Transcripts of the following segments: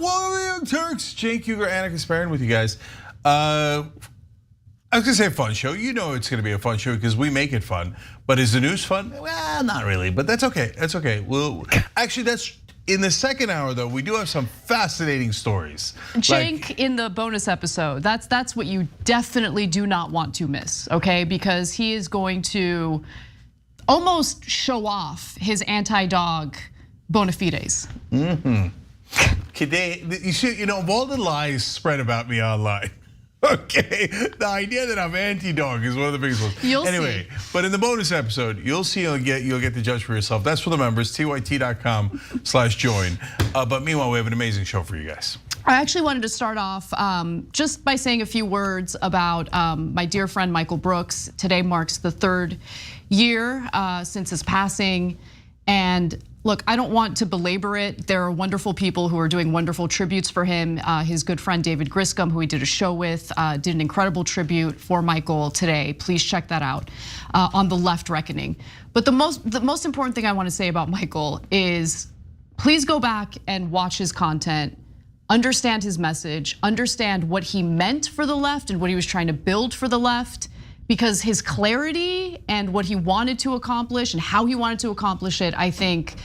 Well, Turks, Jake Huger, Anna Kasparian with you guys. I was gonna say a fun show. You know it's gonna be a fun show because we make it fun. But is the news fun? Well, not really, but that's okay. That's okay. Well, actually, that's in the second hour though. We do have some fascinating stories. Jake, in the bonus episode, that's what you definitely do not want to miss, okay? Because he is going to almost show off his anti-dog bona fides. You know, of all the lies spread about me online, okay, the idea that I'm anti-dog is one of the biggest ones. Anyway, but in the bonus episode, you'll see, you'll get to judge for yourself. That's for the members, tyt.com/join. But meanwhile, we have an amazing show for you guys. I actually wanted to start off just by saying a few words about my dear friend Michael Brooks. Today marks the 3rd year since his passing, and look, I don't want to belabor it. There are wonderful people who are doing wonderful tributes for him. His good friend David Griscom, who he did a show with, did an incredible tribute for Michael today. Please check that out on The Left Reckoning. But the most important thing I want to say about Michael is please go back and watch his content, understand his message, understand what he meant for the left and what he was trying to build for the left. Because his clarity and what he wanted to accomplish and how he wanted to accomplish it, I think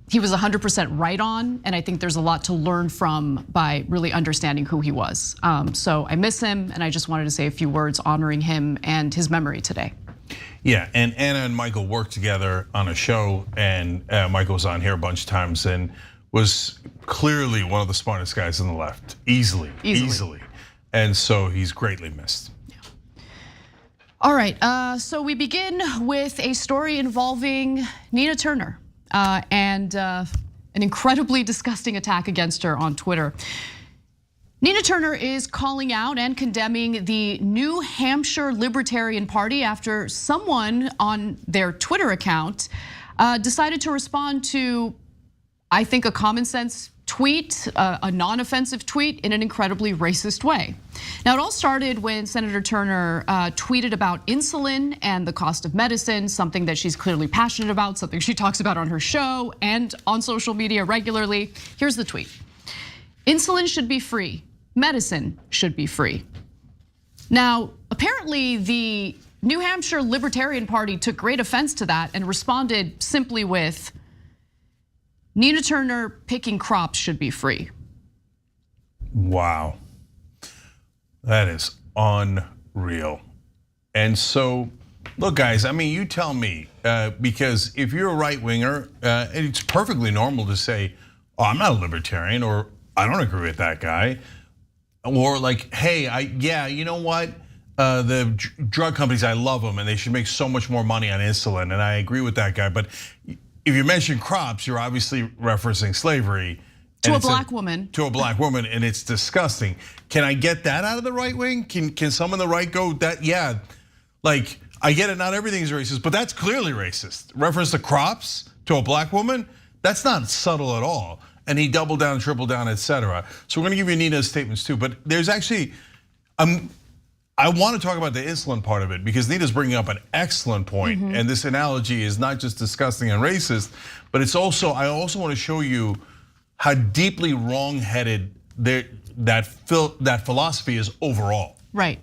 he was 100% right on. And I think there's a lot to learn from by really understanding who he was. So I miss him, and I just wanted to say a few words honoring him and his memory today. Yeah, and Anna and Michael worked together on a show, and Michael was on here a bunch of times and was clearly one of the smartest guys on the left, easily. And so he's greatly missed. All right, so we begin with a story involving Nina Turner and an incredibly disgusting attack against her on Twitter. Nina Turner is calling out and condemning the New Hampshire Libertarian Party after someone on their Twitter account decided to respond to, I think, a common sense tweet, a non-offensive tweet in an incredibly racist way. Now, it all started when Senator Turner tweeted about insulin and the cost of medicine, something that she's clearly passionate about, something she talks about on her show and on social media regularly. Here's the tweet. Insulin should be free. Medicine should be free. Now, apparently the New Hampshire Libertarian Party took great offense to that and responded simply with, Nina Turner picking crops should be free. Wow, that is unreal. And so, look guys, I mean, you tell me, because if you're a right winger, it's perfectly normal to say, oh, I'm not a libertarian, or I don't agree with that guy. Or like, hey, yeah, you know what? The drug companies, I love them and they should make so much more money on insulin, and I agree with that guy. But if you mention crops, you're obviously referencing slavery. To a black woman. To a black woman, and it's disgusting. Can I get that out of the right wing? Can some on the right go that, yeah, like I get it, not everything's racist, but that's clearly racist. Reference to crops to a black woman, that's not subtle at all. And he doubled down, tripled down, etc. So we're gonna give you Nina's statements too, but there's actually, I want to talk about the insulin part of it because Nina's bringing up an excellent point. And this analogy is not just disgusting and racist, but it's also, I also want to show you how deeply wrong-headed that philosophy is overall. Right,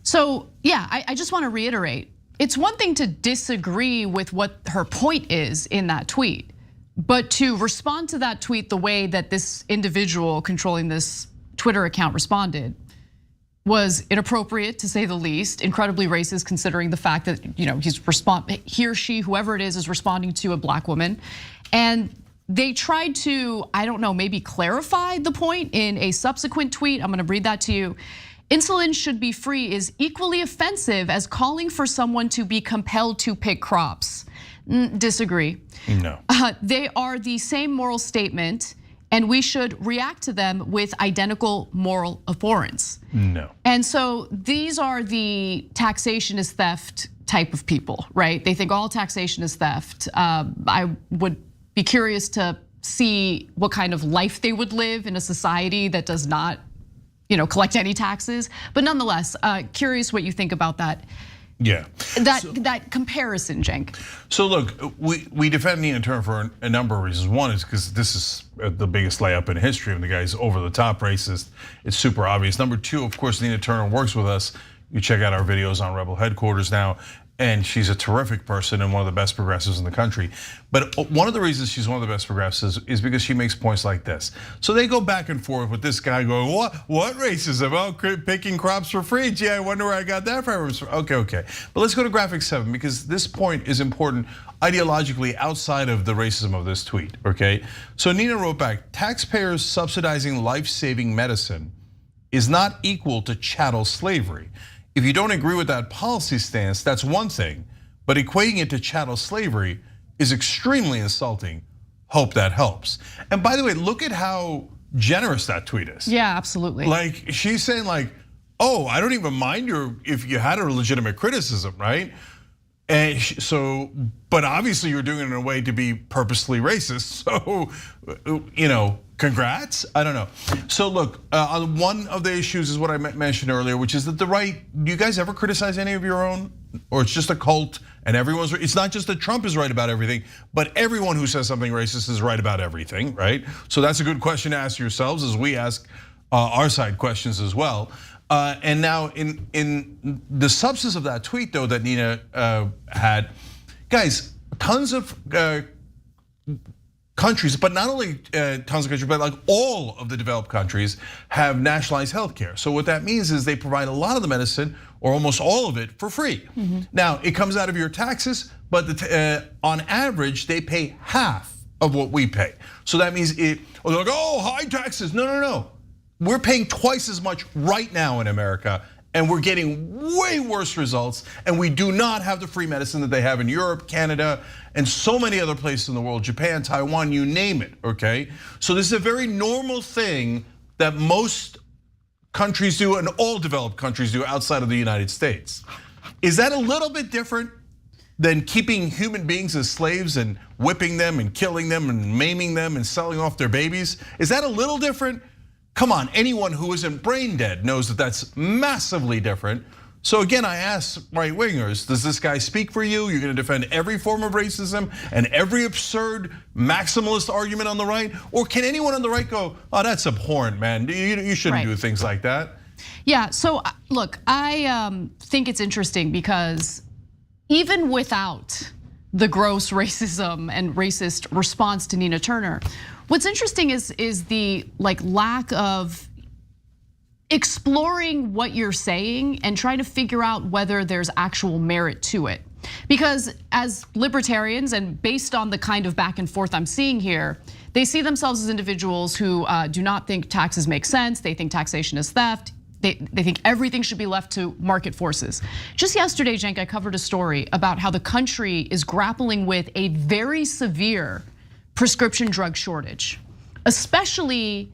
so yeah, I just want to reiterate, it's one thing to disagree with what her point is in that tweet, but to respond to that tweet the way that this individual controlling this Twitter account responded was inappropriate, to say the least, incredibly racist considering the fact that he or she, whoever it is responding to a black woman. And they tried to, I don't know, maybe clarify the point in a subsequent tweet. I'm gonna read that to you. Insulin should be free is equally offensive as calling for someone to be compelled to pick crops. Disagree. No. They are the same moral statement, and we should react to them with identical moral abhorrence. No. And so these are the taxation is theft type of people, right? They think all taxation is theft. I would be curious to see what kind of life they would live in a society that does not, collect any taxes. But nonetheless, curious what you think about that. Yeah. That comparison, Cenk. So look, we defend Nina Turner for a number of reasons. One is because this is the biggest layup in history, and the guy's over the top racist. It's super obvious. Number two, of course, Nina Turner works with us. You check out our videos on Rebel headquarters now. And she's a terrific person and one of the best progressives in the country. But one of the reasons she's one of the best progressives is because she makes points like this. So they go back and forth with this guy going, what racism? Oh, picking crops for free. Gee, I wonder where I got that from. Okay. But let's go to graphic 7 because this point is important ideologically outside of the racism of this tweet, okay? So Nina wrote back, taxpayers subsidizing life-saving medicine is not equal to chattel slavery. If you don't agree with that policy stance, that's one thing, but equating it to chattel slavery is extremely insulting. Hope that helps. And by the way, look at how generous that tweet is. Yeah, absolutely. Like she's saying like, oh, I don't even mind if you had a legitimate criticism, right? And so, but obviously you're doing it in a way to be purposely racist. So, congrats. I don't know. So look, one of the issues is what I mentioned earlier, which is that the right. Do you guys ever criticize any of your own, or it's just a cult and everyone's? It's not just that Trump is right about everything, but everyone who says something racist is right about everything, right? So that's a good question to ask yourselves as we ask our side questions as well. And now in the substance of that tweet though that Nina had, guys, tons of countries, but not only tons of countries, but like all of the developed countries have nationalized healthcare. So what that means is they provide a lot of the medicine or almost all of it for free. Now it comes out of your taxes, but on average they pay half of what we pay. So that means they're like, oh, high taxes. No. We're paying twice as much right now in America, and we're getting way worse results, and we do not have the free medicine that they have in Europe, Canada, and so many other places in the world, Japan, Taiwan, you name it, okay? So this is a very normal thing that most countries do and all developed countries do outside of the United States. Is that a little bit different than keeping human beings as slaves and whipping them and killing them and maiming them and selling off their babies? Is that a little different? Come on, anyone who isn't brain dead knows that that's massively different. So again, I ask right wingers, does this guy speak for you? You're gonna defend every form of racism and every absurd maximalist argument on the right? Or can anyone on the right go, oh, that's abhorrent, man. You shouldn't do things like that. Yeah, so look, I think it's interesting because even without the gross racism and racist response to Nina Turner, what's interesting is the lack of exploring what you're saying and trying to figure out whether there's actual merit to it. Because as libertarians, and based on the kind of back and forth I'm seeing here, they see themselves as individuals who do not think taxes make sense. They think taxation is theft. They think everything should be left to market forces. Just yesterday, Cenk, I covered a story about how the country is grappling with a very severe prescription drug shortage, especially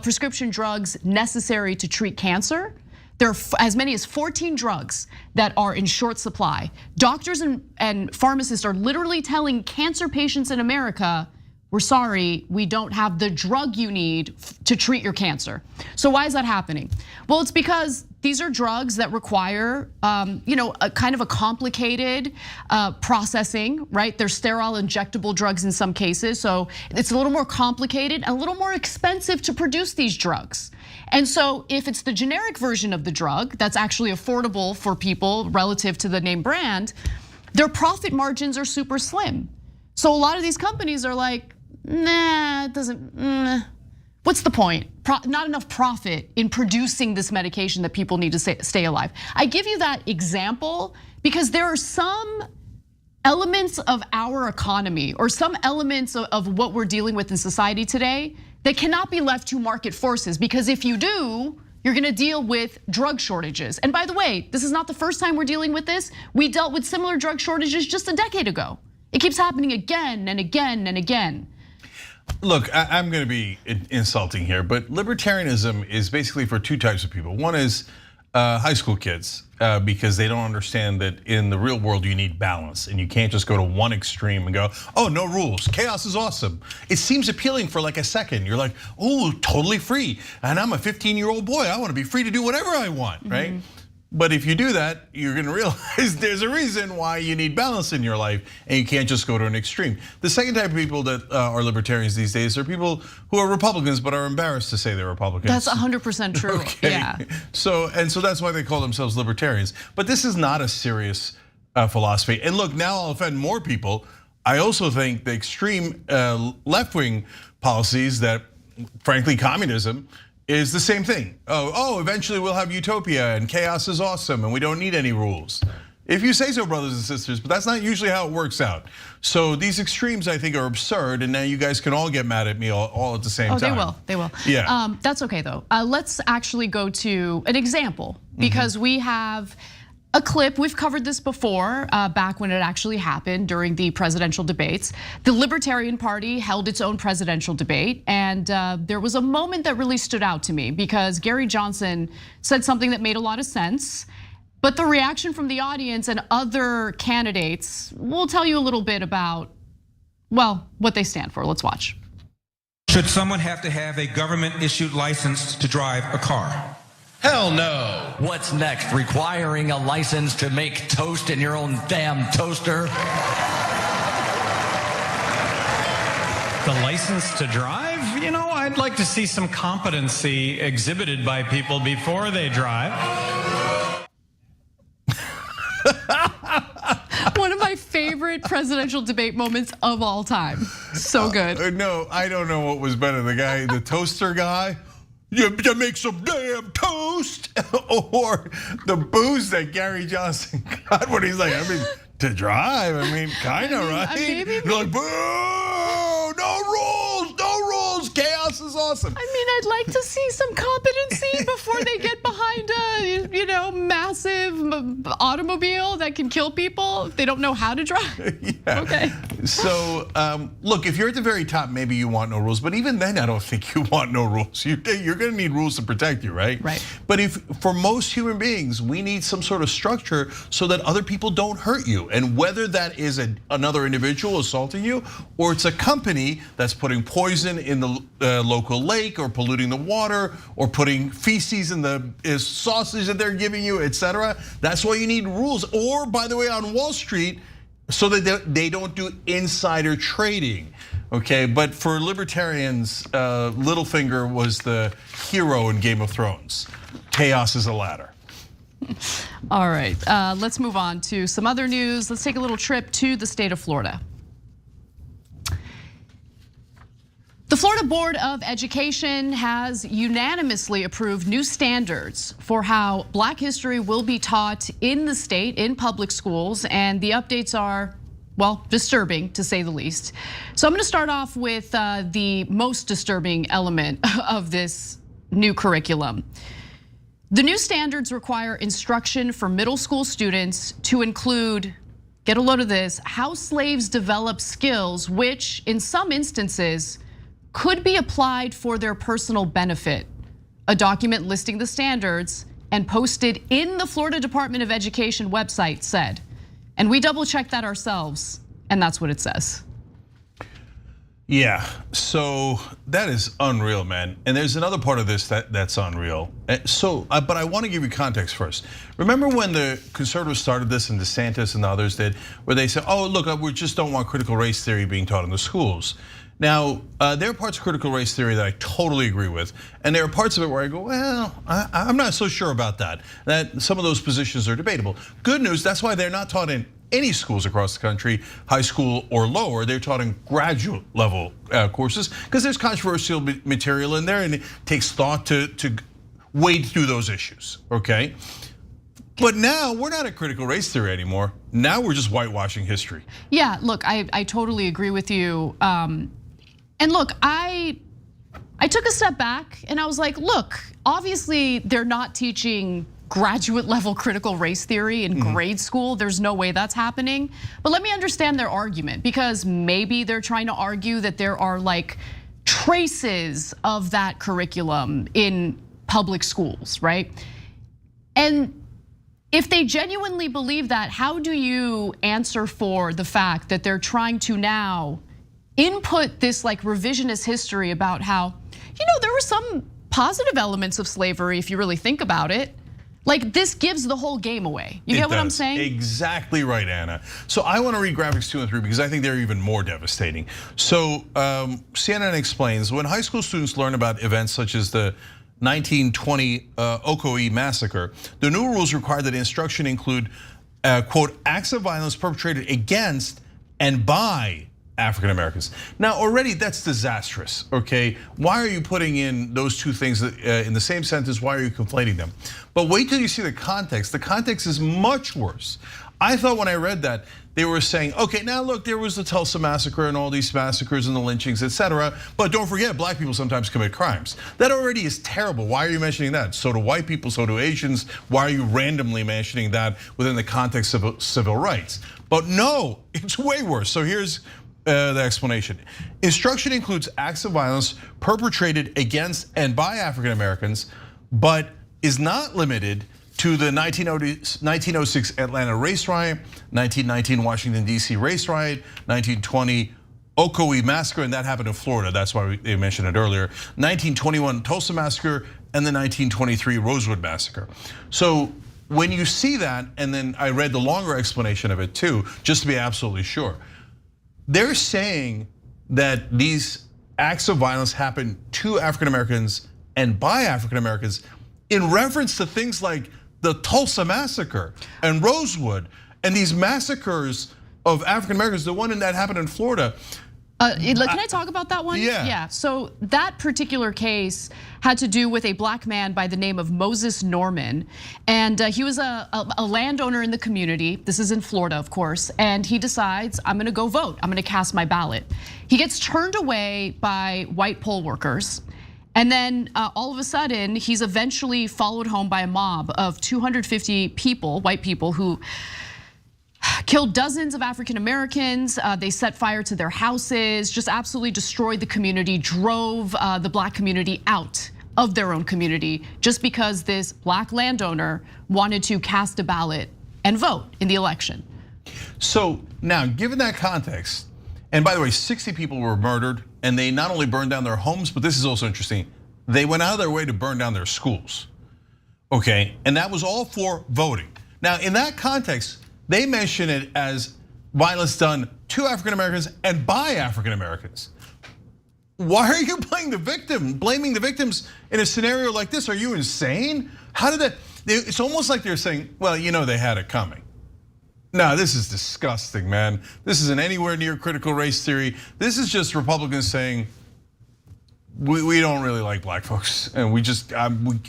prescription drugs necessary to treat cancer. There are as many as 14 drugs that are in short supply. Doctors and pharmacists are literally telling cancer patients in America, we're sorry, we don't have the drug you need to treat your cancer. So why is that happening? Well, it's because these are drugs that require, a kind of a complicated processing, right? They're sterile injectable drugs in some cases, so it's a little more complicated and a little more expensive to produce these drugs. And so if it's the generic version of the drug that's actually affordable for people relative to the name brand, their profit margins are super slim. So a lot of these companies are like, nah, it doesn't, what's the point? Not enough profit in producing this medication that people need to stay alive. I give you that example because there are some elements of our economy or some elements of what we're dealing with in society today that cannot be left to market forces, because if you do, you're gonna deal with drug shortages. And by the way, this is not the first time we're dealing with this. We dealt with similar drug shortages just a decade ago. It keeps happening again and again and again. Look, I'm gonna be insulting here, but libertarianism is basically for two types of people. One is high school kids, because they don't understand that in the real world you need balance and you can't just go to one extreme and go, oh, no rules, chaos is awesome. It seems appealing for like a second. You're like, oh, totally free. And I'm a 15-year-old boy, I wanna be free to do whatever I want, right? But if you do that, you're gonna realize there's a reason why you need balance in your life and you can't just go to an extreme. The second type of people that are libertarians these days are people who are Republicans but are embarrassed to say they're Republicans. That's 100% true, okay. Yeah. So that's why they call themselves libertarians. But this is not a serious philosophy. And look, now I'll offend more people. I also think the extreme left-wing policies that, frankly, communism is the same thing. Oh, eventually we'll have utopia and chaos is awesome and we don't need any rules. If you say so, brothers and sisters, but that's not usually how it works out. So these extremes, I think, are absurd, and now you guys can all get mad at me all at the same time. They will. Yeah. That's okay though. Let's actually go to an example because we have a clip. We've covered this before, back when it actually happened during the presidential debates. The Libertarian Party held its own presidential debate, and there was a moment that really stood out to me because Gary Johnson said something that made a lot of sense. But the reaction from the audience and other candidates will tell you a little bit about, well, what they stand for. Let's watch. Should someone have to have a government-issued license to drive a car? Hell no. What's next? Requiring a license to make toast in your own damn toaster? The license to drive? You know, I'd like to see some competency exhibited by people before they drive. One of my favorite presidential debate moments of all time. So good. No, I don't know what was better, the toaster guy. You make some damn toast, or the booze that Gary Johnson got when he's like, I mean, to drive, kind of, right? They're like, boo, no rules, chaos is awesome. I'd like to see some competency before they get behind a, massive automobile that can kill people if they don't know how to drive. Yeah. Okay. So, look, if you're at the very top, maybe you want no rules, but even then, I don't think you want no rules. You're gonna need rules to protect you, right? Right. But for most human beings, we need some sort of structure so that other people don't hurt you. And whether that is another individual assaulting you, or it's a company that's putting poison in the local lake, or polluting the water, or putting feces in the sausage that they're giving you, etc. That's why you need rules. Or, by the way, on Wall Street, so that they don't do insider trading, okay? But for libertarians, Littlefinger was the hero in Game of Thrones. Chaos is a ladder. All right, let's move on to some other news. Let's take a little trip to the state of Florida. The Florida Board of Education has unanimously approved new standards for how Black history will be taught in the state, in public schools, and the updates are, well, disturbing to say the least. So I'm gonna start off with the most disturbing element of this new curriculum. The new standards require instruction for middle school students to include, get a load of this, how slaves develop skills, which in some instances could be applied for their personal benefit. A document listing the standards and posted in the Florida Department of Education website said, and we double checked that ourselves, and that's what it says. Yeah, so that is unreal, man. And there's another part of this that's unreal. But I want to give you context first. Remember when the conservatives started this, and DeSantis and the others did, where they said, oh, look, we just don't want critical race theory being taught in the schools. Now, there are parts of critical race theory that I totally agree with, and there are parts of it where I go, well, I'm not so sure about that. That some of those positions are debatable. Good news, that's why they're not taught in any schools across the country, high school or lower. They're taught in graduate level courses because there's controversial material in there, and it takes thought to wade through those issues, okay? But now we're not at critical race theory anymore. Now we're just whitewashing history. Yeah, look, I totally agree with you. And look, I took a step back and I was like, look, obviously they're not teaching graduate level critical race theory in grade school. There's no way that's happening. But let me understand their argument, because maybe they're trying to argue that there are like traces of that curriculum in public schools, right? And if they genuinely believe that, how do you answer for the fact that they're trying to now input this like revisionist history about how, there were some positive elements of slavery if you really think about it. Like, this gives the whole game away. You get what I'm saying? Exactly right, Anna. So I want to read graphics 2 and 3 because I think they're even more devastating. So CNN explains, when high school students learn about events such as the 1920 Ocoee massacre, the new rules require that instruction include, quote, acts of violence perpetrated against and by African Americans. Now already that's disastrous, okay? Why are you putting in those two things in the same sentence? Why are you conflating them? But wait till you see the context. The context is much worse. I thought when I read that, they were saying, okay, now look, there was the Tulsa massacre and all these massacres and the lynchings, etc. But don't forget, black people sometimes commit crimes. That already is terrible. Why are you mentioning that? So do white people, so do Asians. Why are you randomly mentioning that within the context of civil rights? But no, it's way worse. So here's the explanation. Instruction includes acts of violence perpetrated against and by African Americans, but is not limited to the 1906 Atlanta race riot, 1919 Washington D.C. race riot, 1920 Ocoee massacre, and that happened in Florida. That's why they mentioned it earlier. 1921 Tulsa massacre and the 1923 Rosewood massacre. So when you see that, and then I read the longer explanation of it too, just to be absolutely sure. They're saying that these acts of violence happen to African Americans and by African Americans in reference to things like the Tulsa massacre and Rosewood and these massacres of African Americans, the one that happened in Florida. Can I talk about that one? Yeah. So that particular case had to do with a black man by the name of Moses Norman. And he was a landowner in the community. This is in Florida, of course. And he decides, I'm gonna go vote. I'm gonna cast my ballot. He gets turned away by white poll workers. And then all of a sudden, he's eventually followed home by a mob of 250 people, white people, who killed dozens of African Americans. They set fire to their houses, just absolutely destroyed the community, drove the black community out of their own community just because this black landowner wanted to cast a ballot and vote in the election. So now, given that context, and by the way, 60 people were murdered, and they not only burned down their homes, but this is also interesting, they went out of their way to burn down their schools, okay? And that was all for voting. Now, in that context, they mention it as violence done to African Americans and by African Americans. Why are you blaming the victims in a scenario like this? Are you insane? How did that? It's almost like they're saying, well, you know, they had it coming. No, this is disgusting, man. This isn't anywhere near critical race theory. This is just Republicans saying, we don't really like black folks, and we just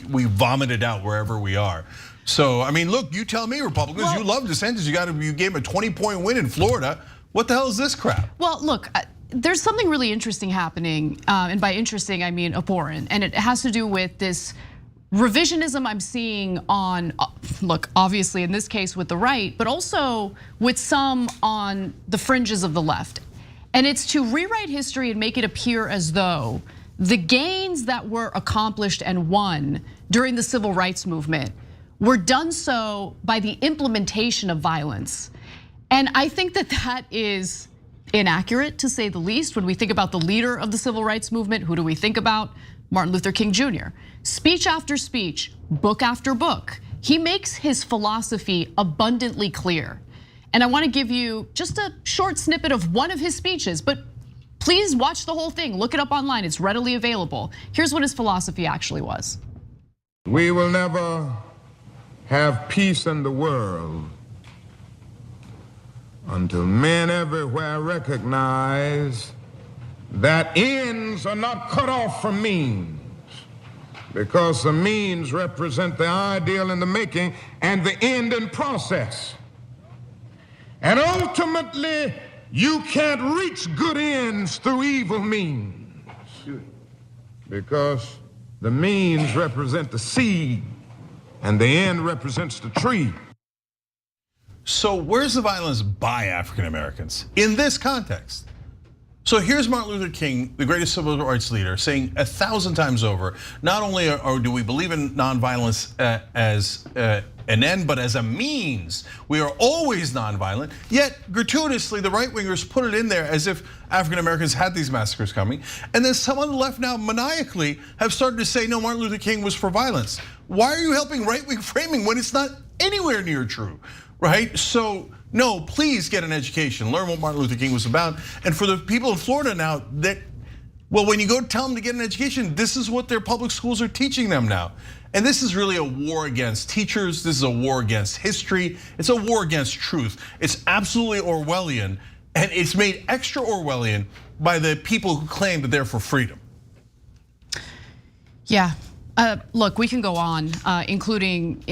we vomit it out wherever we are. So I mean, look, you tell me, Republicans, you love DeSantis. You gave him a 20-point win in Florida. What the hell is this crap? Well, look, there's something really interesting happening, and by interesting I mean abhorrent, and it has to do with this revisionism I'm seeing on, look, obviously in this case with the right, but also with some on the fringes of the left. And it's to rewrite history and make it appear as though the gains that were accomplished and won during the civil rights movement were done so by the implementation of violence. And I think that that is inaccurate, to say the least. When we think about the leader of the civil rights movement, who do we think about? Martin Luther King Jr. Speech after speech, book after book, he makes his philosophy abundantly clear. And I want to give you just a short snippet of one of his speeches, but please watch the whole thing, look it up online, it's readily available. Here's what his philosophy actually was. We will never have peace in the world until men everywhere recognize that ends are not cut off from means, because the means represent the ideal in the making and the end in process. And ultimately, you can't reach good ends through evil means, because the means represent the seed and the end represents the tree. So where's the violence by African Americans in this context? So here's Martin Luther King, the greatest civil rights leader, saying 1,000 times over, not only do we believe in nonviolence as an end, but as a means. We are always nonviolent, yet gratuitously the right-wingers put it in there as if African Americans had these massacres coming. And then some on the left now maniacally have started to say, no, Martin Luther King was for violence. Why are you helping right-wing framing when it's not anywhere near true, right? So no, please get an education, learn what Martin Luther King was about. And for the people in Florida now that, well, when you go tell them to get an education, this is what their public schools are teaching them now. And this is really a war against teachers. This is a war against history. It's a war against truth. It's absolutely Orwellian, and it's made extra Orwellian by the people who claim that they're for freedom. Yeah. Look, we can go on, including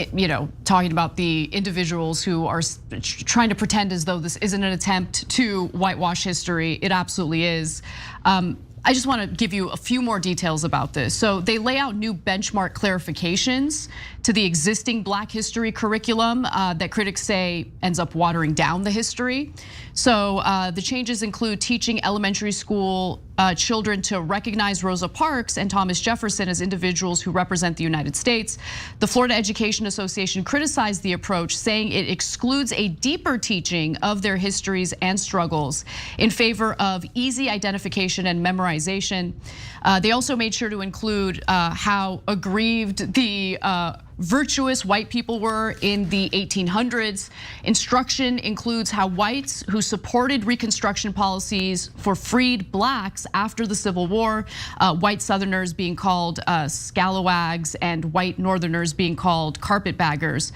talking about the individuals who are trying to pretend as though this isn't an attempt to whitewash history. It absolutely is. I just want to give you a few more details about this. So they lay out new benchmark clarifications to the existing Black history curriculum that critics say ends up watering down the history. So the changes include teaching elementary school children to recognize Rosa Parks and Thomas Jefferson as individuals who represent the United States. The Florida Education Association criticized the approach, saying it excludes a deeper teaching of their histories and struggles in favor of easy identification and memorization. They also made sure to include how aggrieved the virtuous white people were in the 1800s. Instruction includes how whites who supported Reconstruction policies for freed blacks after the Civil War, white Southerners being called scalawags and white Northerners being called carpetbaggers,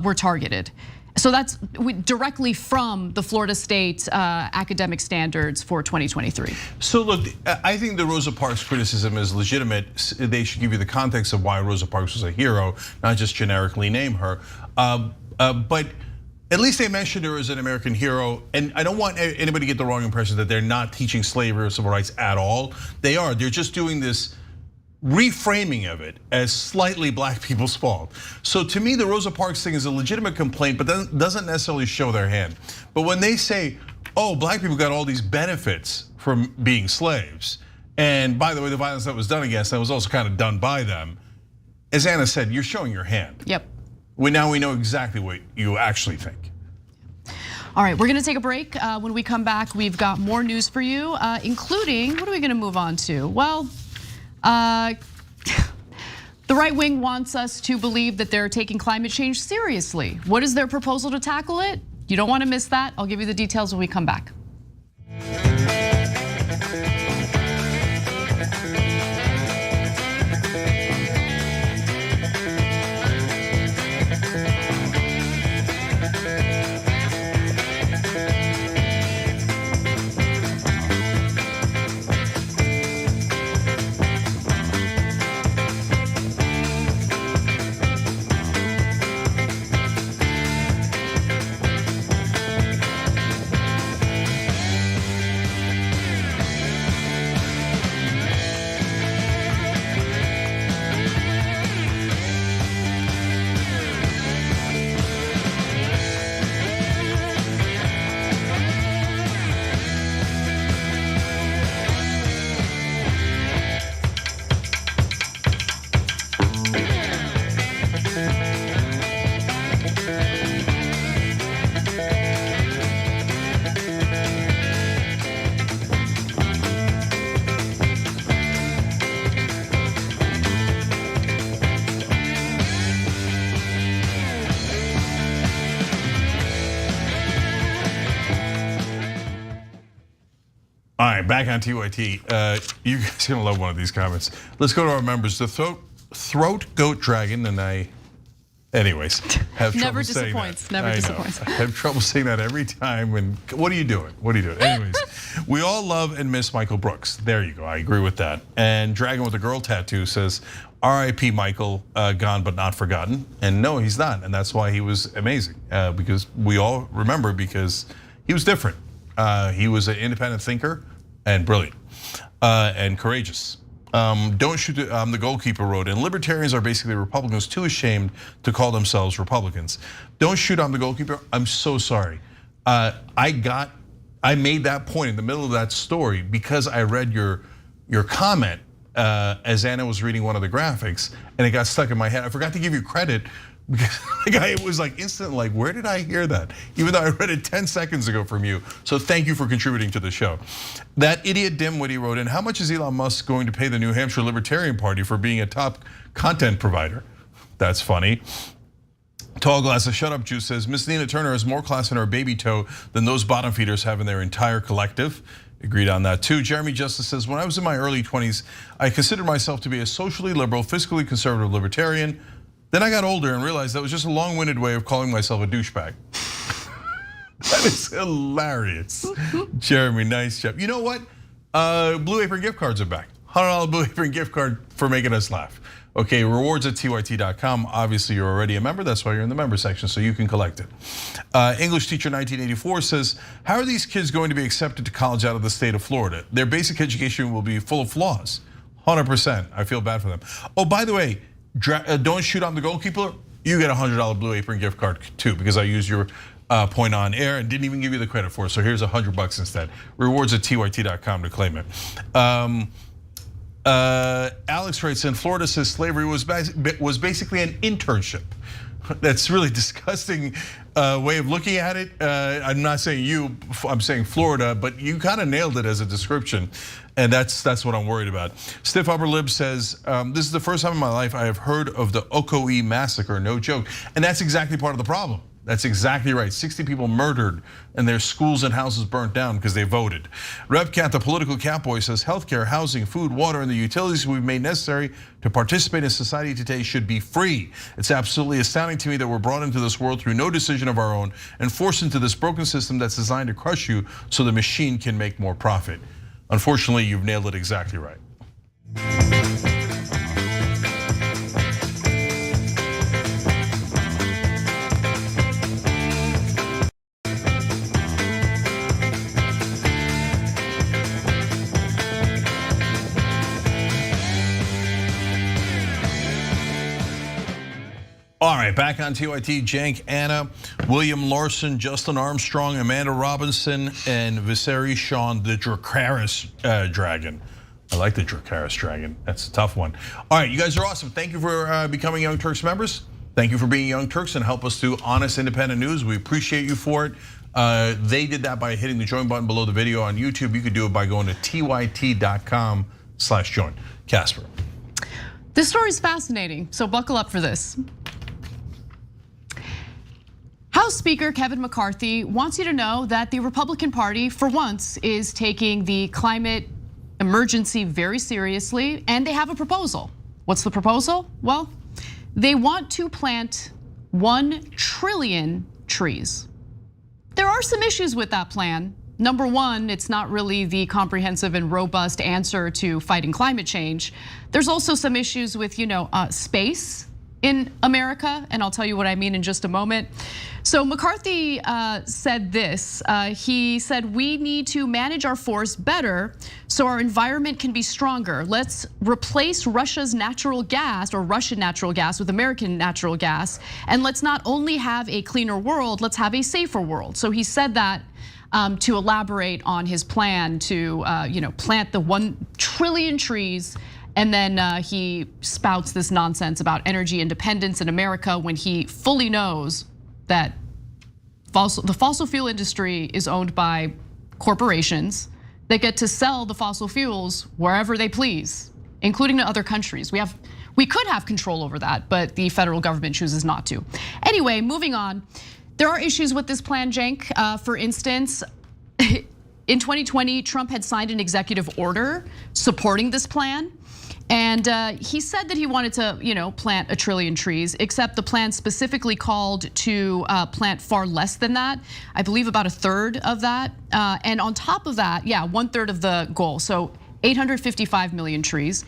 were targeted. So that's directly from the Florida State academic standards for 2023. So look, I think the Rosa Parks criticism is legitimate. They should give you the context of why Rosa Parks was a hero, not just generically name her. But at least they mentioned her as an American hero. And I don't want anybody to get the wrong impression that they're not teaching slavery or civil rights at all. They are, they're just doing this reframing of it as slightly Black people's fault. So to me, the Rosa Parks thing is a legitimate complaint, but doesn't necessarily show their hand. But when they say, oh, Black people got all these benefits from being slaves, and by the way, the violence that was done against them was also kind of done by them, as Anna said, you're showing your hand. Yep. Now we know exactly what you actually think. All right, we're gonna take a break. When we come back, we've got more news for you, including, what are we gonna move on to? Well, the right wing wants us to believe that they're taking climate change seriously. What is their proposal to tackle it? You don't want to miss that. I'll give you the details when we come back. All right, back on TYT. You guys are gonna love one of these comments. Let's go to our members. The throat goat dragon, and anyways, have never trouble saying disappoints. that. Never disappoints. I have trouble saying that every time. And what are you doing? What are you doing? Anyways, we all love and miss Michael Brooks. There you go. I agree with that. And Dragon with a Girl tattoo says, "R.I.P. Michael, gone but not forgotten." And no, he's not. And that's why he was amazing, because we all remember, because he was different. He was an independent thinker and brilliant and courageous. Don't shoot the goalkeeper wrote, and libertarians are basically Republicans too ashamed to call themselves Republicans. Don't shoot on the goalkeeper. I'm so sorry. I made that point in the middle of that story because I read your comment as Anna was reading one of the graphics, and it got stuck in my head. I forgot to give you credit Because the guy was like instant, like, where did I hear that? Even though I read it 10 seconds ago from you. So thank you for contributing to the show. That idiot dimwitty wrote in, how much is Elon Musk going to pay the New Hampshire Libertarian Party for being a top content provider? That's funny. Tall Glass of Shut Up Juice says, Miss Nina Turner has more class in her baby toe than those bottom feeders have in their entire collective. Agreed on that too. Jeremy Justice says, when I was in my early 20s, I considered myself to be a socially liberal, fiscally conservative libertarian. Then I got older and realized that was just a long-winded way of calling myself a douchebag. That is hilarious. Jeremy, nice job. You know what? Blue Apron gift cards are back. $100 Blue Apron gift card for making us laugh. Okay, rewards at tyt.com. Obviously, you're already a member. That's why you're in the member section, so you can collect it. English teacher 1984 says, how are these kids going to be accepted to college out of the state of Florida? Their basic education will be full of flaws. 100%. I feel bad for them. Oh, by the way, don't shoot on the goalkeeper. You get a $100 Blue Apron gift card too, because I used your point on air and didn't even give you the credit for it. So here's $100 instead. Rewards at tyt.com to claim it. Alex writes in, Florida says slavery was basically an internship. That's really disgusting way of looking at it. I'm not saying you, I'm saying Florida, but you kind of nailed it as a description. And that's what I'm worried about. Stiff Upper Lib says, this is the first time in my life I have heard of the Ocoee massacre, no joke. And that's exactly part of the problem. That's exactly right. 60 people murdered and their schools and houses burnt down because they voted. Repcat, the political catboy, says healthcare, housing, food, water, and the utilities we've made necessary to participate in society today should be free. It's absolutely astounding to me that we're brought into this world through no decision of our own and forced into this broken system that's designed to crush you so the machine can make more profit. Unfortunately, you've nailed it exactly right. All right, back on TYT, Cenk, Anna, William Larson, Justin Armstrong, Amanda Robinson, and Viserys Sean, the Dracarys dragon. I like the Dracarys dragon. That's a tough one. All right, you guys are awesome. Thank you for becoming Young Turks members. Thank you for being Young Turks and help us do honest, independent news. We appreciate you for it. They did that by hitting the join button below the video on YouTube. You could do it by going to tyt.com/join. Casper. This story is fascinating, so buckle up for this. House Speaker Kevin McCarthy wants you to know that the Republican Party, for once, is taking the climate emergency very seriously, and they have a proposal. What's the proposal? Well, they want to plant 1 trillion trees. There are some issues with that plan. Number one, it's not really the comprehensive and robust answer to fighting climate change. There's also some issues with, space in America, and I'll tell you what I mean in just a moment. So McCarthy said this, he said, we need to manage our forests better so our environment can be stronger. Let's replace Russia's natural gas or Russian natural gas with American natural gas. And let's not only have a cleaner world, let's have a safer world. So he said that to elaborate on his plan to plant the 1 trillion trees. And then he spouts this nonsense about energy independence in America when he fully knows that the fossil fuel industry is owned by corporations that get to sell the fossil fuels wherever they please, including to other countries. We could have control over that, but the federal government chooses not to. Anyway, moving on. There are issues with this plan, Cenk. For instance, in 2020, Trump had signed an executive order supporting this plan. And he said that he wanted to, plant 1 trillion trees, except the plan specifically called to plant far less than that. I believe about 1/3 of that. And on top of that, 1/3 of the goal. So 855 million trees.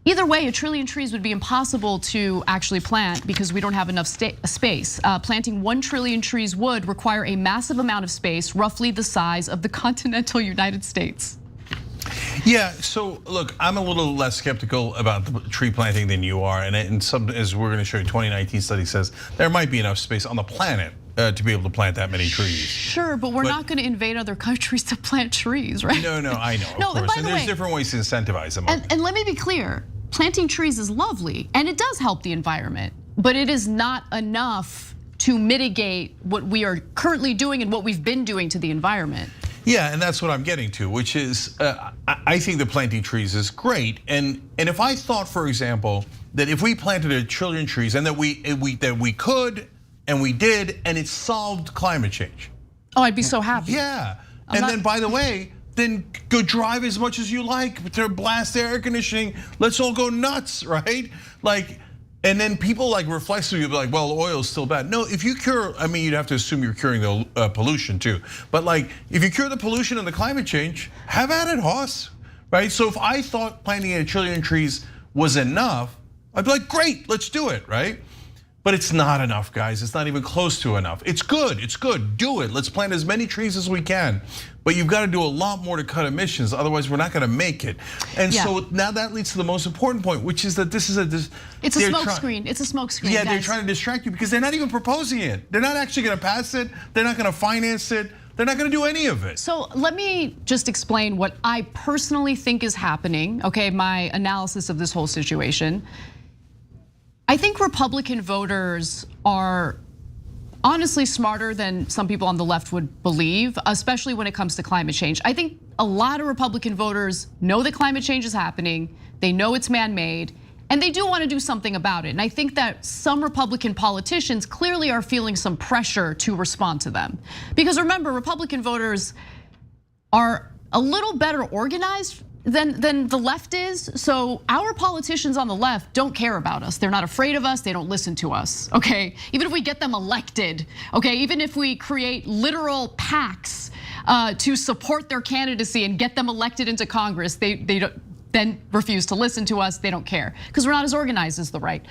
Either way, 1 trillion trees would be impossible to actually plant because we don't have enough space. Planting 1 trillion trees would require a massive amount of space, roughly the size of the continental United States. Yeah, so look, I'm a little less skeptical about the tree planting than you are, and some, as we're going to show you, 2019 study says there might be enough space on the planet to be able to plant that many trees. Sure, but we're not going to invade other countries to plant trees, right? No, I know, of course, and there's different ways to incentivize them. And let me be clear, planting trees is lovely, and it does help the environment. but it is not enough to mitigate what we are currently doing and what we've been doing to the environment. Yeah, and that's what I'm getting to, which is I think that planting trees is great. And if I thought, for example, that if we planted 1 trillion trees and that we could and we did, and it solved climate change. Oh, I'd be so happy. Yeah, then by the way, then go drive as much as you like to blast the air conditioning. Let's all go nuts, right? Like, and then people like reflexively be like, well, oil is still bad. No, if you cure, I mean, you'd have to assume you're curing the pollution too. But like, if you cure the pollution and the climate change, have at it, Hoss, right? So if I thought planting 1 trillion trees was enough, I'd be like, great, let's do it, right? But it's not enough, guys. It's not even close to enough. It's good, do it. Let's plant as many trees as we can. But you've got to do a lot more to cut emissions, otherwise we're not gonna make it. And so now that leads to the most important point, which is that this is it's a smoke screen. It's a smoke screen. Yeah, guys. they're trying to distract you because they're not even proposing it. They're not actually gonna pass it. They're not gonna finance it. They're not gonna do any of it. So let me just explain what I personally think is happening, okay, my analysis of this whole situation. I think Republican voters are honestly smarter than some people on the left would believe, especially when it comes to climate change. I think a lot of Republican voters know that climate change is happening, they know it's man-made, and they do want to do something about it. And I think that some Republican politicians clearly are feeling some pressure to respond to them. Because remember, Republican voters are a little better organized than the left is. So our politicians on the left don't care about us. They're not afraid of us, they don't listen to us, okay? Even if we get them elected, okay? Even if we create literal PACs to support their candidacy and get them elected into Congress, they don't, then refuse to listen to us, they don't care. Because we're not as organized as the right.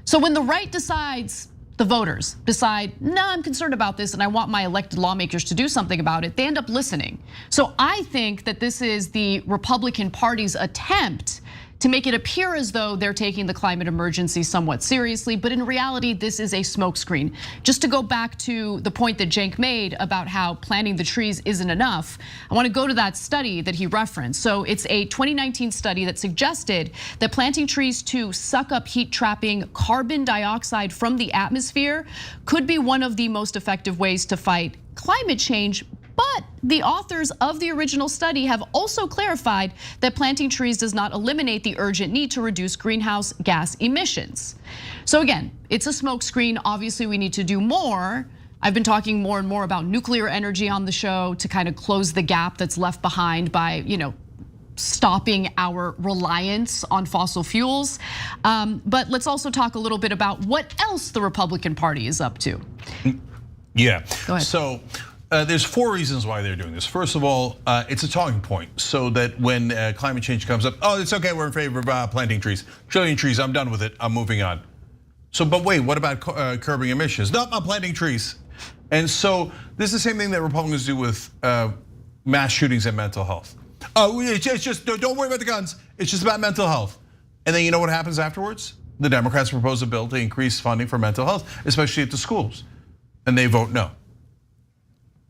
So when the right decides, the voters decide, no, I'm concerned about this and I want my elected lawmakers to do something about it, they end up listening. So I think that this is the Republican Party's attempt to make it appear as though they're taking the climate emergency somewhat seriously, but in reality, this is a smokescreen. Just to go back to the point that Cenk made about how planting the trees isn't enough, I want to go to that study that he referenced. So it's a 2019 study that suggested that planting trees to suck up heat trapping carbon dioxide from the atmosphere could be one of the most effective ways to fight climate change. But the authors of the original study have also clarified that planting trees does not eliminate the urgent need to reduce greenhouse gas emissions. So again, it's a smokescreen. Obviously, we need to do more. I've been talking more and more about nuclear energy on the show to kind of close the gap that's left behind by, stopping our reliance on fossil fuels. But let's also talk a little bit about what else the Republican Party is up to. Yeah, go ahead. So there's 4 reasons why they're doing this. First of all, it's a talking point so that when climate change comes up, oh, it's okay, we're in favor of planting trees. Trillion trees, I'm done with it, I'm moving on. So, but wait, what about curbing emissions? No, I'm planting trees. And so this is the same thing that Republicans do with mass shootings and mental health. Oh, it's just, don't worry about the guns, it's just about mental health. And then you know what happens afterwards? The Democrats propose a bill to increase funding for mental health, especially at the schools. And they vote no.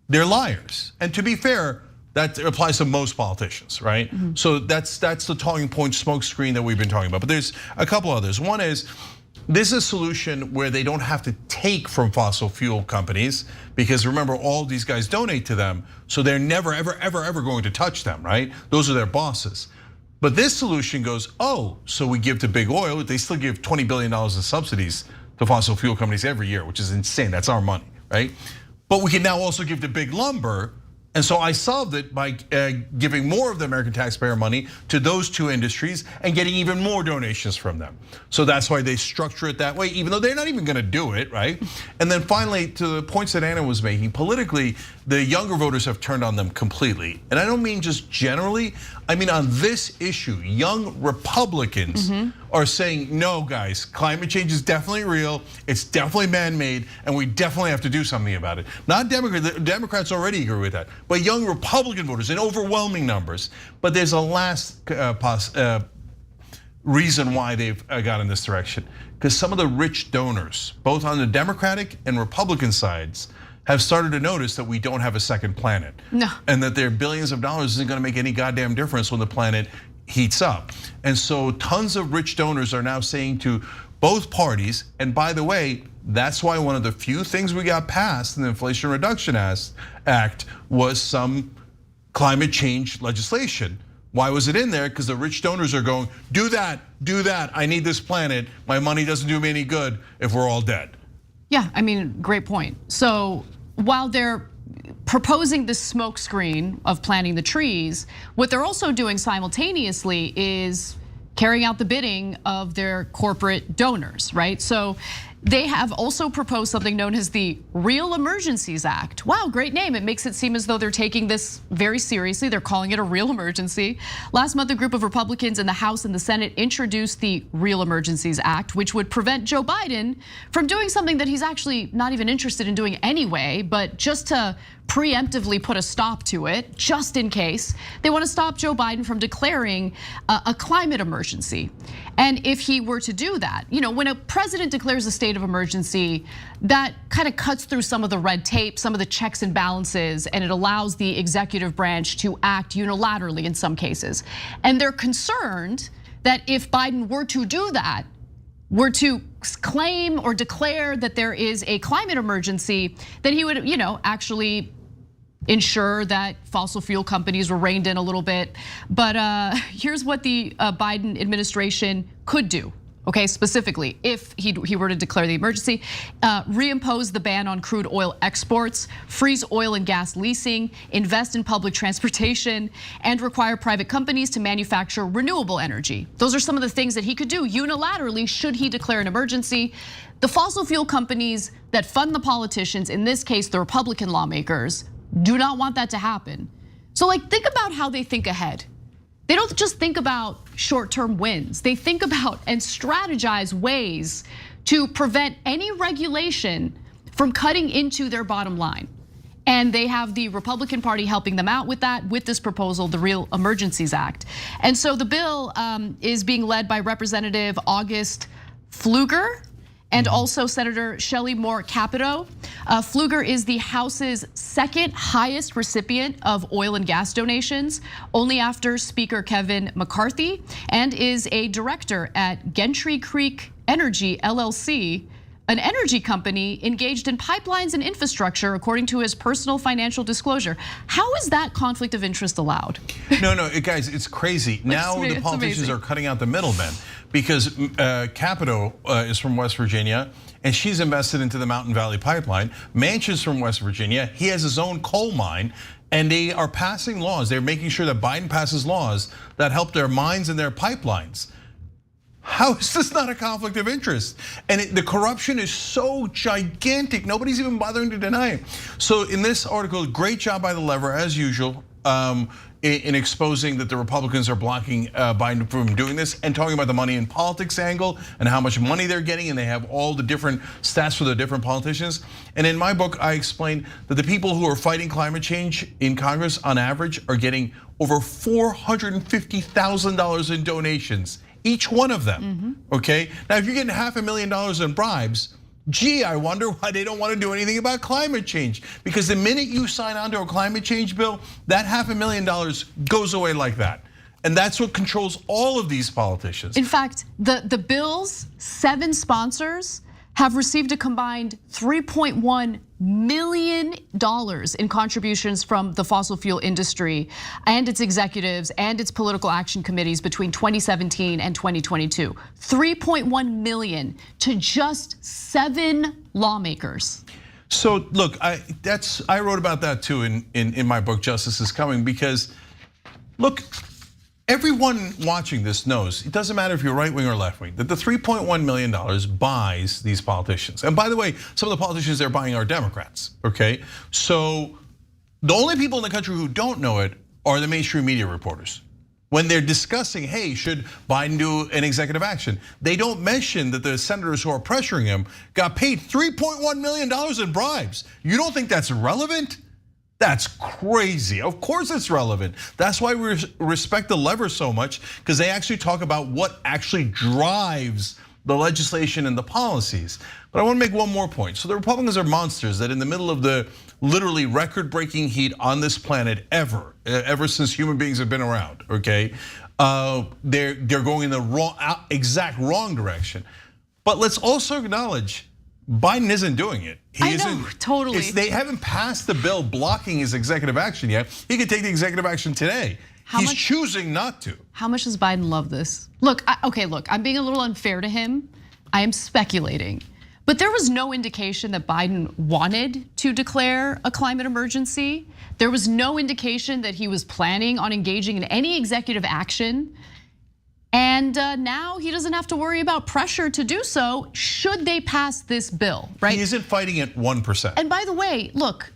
They're liars. And to be fair, that applies to most politicians, right? Mm-hmm. So that's the talking point smokescreen that we've been talking about. But there's a couple others. One is, this is a solution where they don't have to take from fossil fuel companies, because remember, all these guys donate to them, so they're never, ever, ever, ever going to touch them, right? Those are their bosses. But this solution goes, oh, so we give to big oil, they still give $20 billion in subsidies to fossil fuel companies every year, which is insane, that's our money, right? But we can now also give to big lumber. And so I solved it by giving more of the American taxpayer money to those 2 industries and getting even more donations from them. So that's why they structure it that way, even though they're not even gonna do it, right? And then finally, to the points that Anna was making, politically, the younger voters have turned on them completely. And I don't mean just generally, I mean on this issue, young Republicans are saying, no guys, climate change is definitely real, it's definitely man-made, and we definitely have to do something about it. Not Democrats, the Democrats already agree with that, but young Republican voters in overwhelming numbers. But there's a last reason why they've gone in this direction. Because some of the rich donors, both on the Democratic and Republican sides, have started to notice that we don't have a second planet. No. And that their billions of dollars isn't gonna make any goddamn difference when the planet heats up. And so tons of rich donors are now saying to both parties. And by the way, that's why one of the few things we got passed in the Inflation Reduction Act was some climate change legislation. Why was it in there? Because the rich donors are going, do that, I need this planet. My money doesn't do me any good if we're all dead. Yeah, I mean, great point. So while they're proposing this smokescreen of planting the trees, what they're also doing simultaneously is carrying out the bidding of their corporate donors, right? So they have also proposed something known as the Real Emergencies Act. Wow, great name. It makes it seem as though they're taking this very seriously. They're calling it a real emergency. Last month, a group of Republicans in the House and the Senate introduced the Real Emergencies Act, which would prevent Joe Biden from doing something that he's actually not even interested in doing anyway, but just to preemptively put a stop to it, just in case. They want to stop Joe Biden from declaring a climate emergency. And if he were to do that, when a president declares a state of emergency, that kind of cuts through some of the red tape, some of the checks and balances, and it allows the executive branch to act unilaterally in some cases. And they're concerned that if Biden were to do that, were to claim or declare that there is a climate emergency, then he would, actually ensure that fossil fuel companies were reined in a little bit. But here's what the Biden administration could do. Okay, specifically, if he were to declare the emergency, reimpose the ban on crude oil exports, freeze oil and gas leasing, invest in public transportation, and require private companies to manufacture renewable energy. Those are some of the things that he could do unilaterally should he declare an emergency. The fossil fuel companies that fund the politicians, in this case, the Republican lawmakers, do not want that to happen. So think about how they think ahead. They don't just think about short-term wins. They think about and strategize ways to prevent any regulation from cutting into their bottom line. And they have the Republican Party helping them out with that, with this proposal, the Real Emergencies Act. And so the bill is being led by Representative August Pfluger and also Senator Shelley Moore Capito. Pfluger is the House's second highest recipient of oil and gas donations, only after Speaker Kevin McCarthy, and is a director at Gentry Creek Energy LLC, an energy company engaged in pipelines and infrastructure, according to his personal financial disclosure. How is that conflict of interest allowed? No, guys, it's crazy. Now the politicians are cutting out the middlemen because Capito is from West Virginia and she's invested into the Mountain Valley Pipeline. Manchin's from West Virginia. He has his own coal mine. And they are passing laws. They're making sure that Biden passes laws that help their mines and their pipelines. How is this not a conflict of interest? And the corruption is so gigantic, nobody's even bothering to deny it. So in this article, great job by the lever, as usual, in exposing that the Republicans are blocking Biden from doing this and talking about the money in politics angle and how much money they're getting, and they have all the different stats for the different politicians. And in my book, I explain that the people who are fighting climate change in Congress on average are getting over $450,000 in donations. Each one of them, okay? Now, if you're getting $500,000 in bribes, gee, I wonder why they don't want to do anything about climate change. Because the minute you sign on to a climate change bill, that $500,000 goes away like that. And that's what controls all of these politicians. In fact, the bill's 7 sponsors have received a combined $3.1 million in contributions from the fossil fuel industry and its executives and its political action committees between 2017 and 2022. 3.1 million to just 7 lawmakers. So look, I wrote about that too in my book, Justice is Coming, because look, everyone watching this knows, it doesn't matter if you're right wing or left wing, that the $3.1 million buys these politicians. And by the way, some of the politicians they're buying are Democrats, okay? So the only people in the country who don't know it are the mainstream media reporters. When they're discussing, hey, should Biden do an executive action? They don't mention that the senators who are pressuring him got paid $3.1 million in bribes. You don't think that's relevant? That's crazy. Of course it's relevant. That's why we respect the lever so much, because they actually talk about what actually drives the legislation and the policies. But I want to make one more point. So the Republicans are monsters that in the middle of the literally record-breaking heat on this planet ever since human beings have been around, okay? They're going in the exact wrong direction. But let's also acknowledge Biden isn't doing it. I know, totally. They haven't passed the bill blocking his executive action yet. He could take the executive action today. He's choosing not to. How much does Biden love this? Look, I'm being a little unfair to him. I am speculating. But there was no indication that Biden wanted to declare a climate emergency. There was no indication that he was planning on engaging in any executive action. And now he doesn't have to worry about pressure to do so should they pass this bill, right? He isn't fighting at 1%. And by the way, look,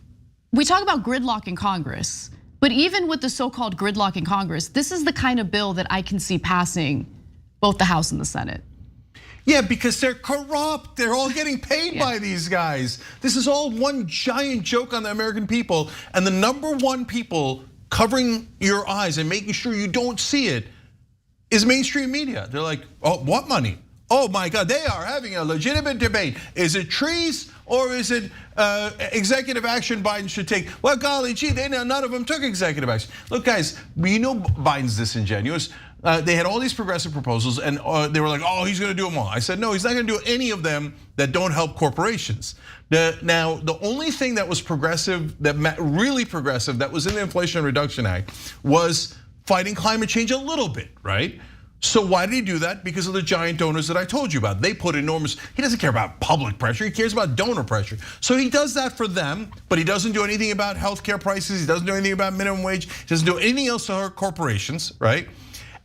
we talk about gridlock in Congress, but even with the so-called gridlock in Congress, this is the kind of bill that I can see passing both the House and the Senate. Yeah, because they're corrupt. They're all getting paid by these guys. This is all one giant joke on the American people. And the number one people covering your eyes and making sure you don't see it is mainstream media. They're like, oh, what money? Oh my God, they are having a legitimate debate. Is it trees or is it executive action Biden should take? Well, golly gee, none of them took executive action. Look guys, you know Biden's disingenuous. They had all these progressive proposals and they were like, oh, he's gonna do them all. I said, no, he's not gonna do any of them that don't help corporations. Now, the only thing that was progressive, really progressive, that was in the Inflation Reduction Act was fighting climate change a little bit, right? So why did he do that? Because of the giant donors that I told you about. They put enormous, he doesn't care about public pressure, he cares about donor pressure. So he does that for them, but he doesn't do anything about healthcare prices, he doesn't do anything about minimum wage, he doesn't do anything else to hurt corporations, right?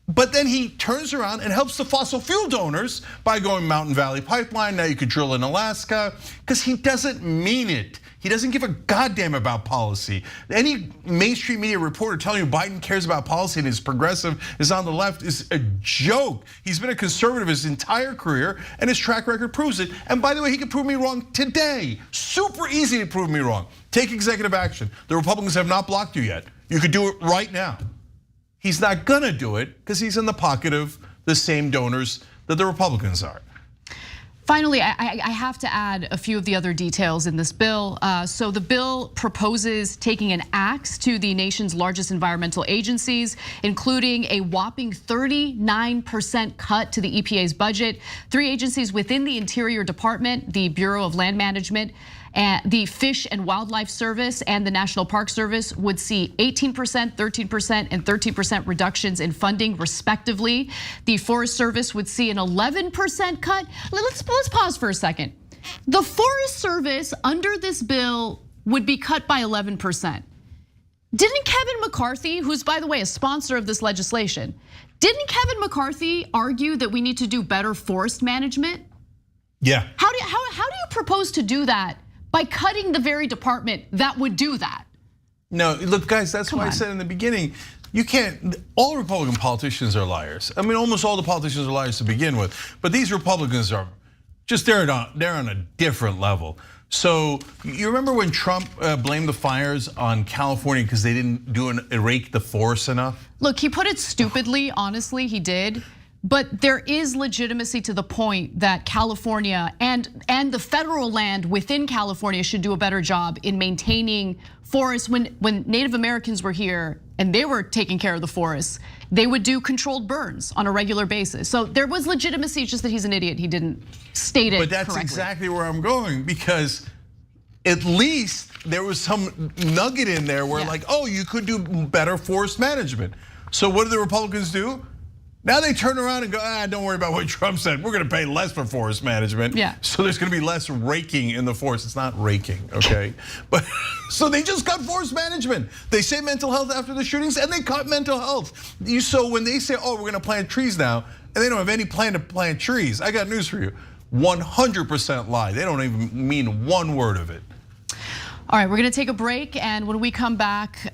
But then he turns around and helps the fossil fuel donors by going Mountain Valley Pipeline, now you could drill in Alaska, because he doesn't mean it. He doesn't give a goddamn about policy. Any mainstream media reporter telling you Biden cares about policy and is progressive, is on the left, is a joke. He's been a conservative his entire career and his track record proves it. And by the way, he can prove me wrong today. Super easy to prove me wrong. Take executive action. The Republicans have not blocked you yet. You could do it right now. He's not gonna do it because he's in the pocket of the same donors that the Republicans are. Finally, I have to add a few of the other details in this bill. So the bill proposes taking an axe to the nation's largest environmental agencies, including a whopping 39% cut to the EPA's budget. 3 agencies within the Interior Department, the Bureau of Land Management, the Fish and Wildlife Service and the National Park Service would see 18%, 13%, and 13% reductions in funding, respectively. The Forest Service would see an 11% cut. Let's pause for a second. The Forest Service under this bill would be cut by 11%. Didn't Kevin McCarthy, who's by the way a sponsor of this legislation, didn't Kevin McCarthy argue that we need to do better forest management? Yeah. How do you propose to do that by cutting the very department that would do that? No, look, guys, that's why I said in the beginning, you can't, all Republican politicians are liars. I mean, almost all the politicians are liars to begin with, but these Republicans are just, they're on a different level. So you remember when Trump blamed the fires on California because they didn't rake the forest enough? Look, he put it stupidly, honestly, he did. But there is legitimacy to the point that California and the federal land within California should do a better job in maintaining forests. When Native Americans were here and they were taking care of the forests, they would do controlled burns on a regular basis. So there was legitimacy, it's just that he's an idiot, he didn't state it correctly. But that's exactly where I'm going, because at least there was some nugget in there where like, oh, you could do better forest management. So what do the Republicans do? Now they turn around and go, don't worry about what Trump said. We're gonna pay less for forest management. Yeah. So there's gonna be less raking in the forest. It's not raking, okay? But so they just cut forest management. They say mental health after the shootings and they cut mental health. So when they say, oh, we're gonna plant trees now, and they don't have any plan to plant trees, I got news for you. 100% lie. They don't even mean one word of it. All right, we're gonna take a break, and when we come back,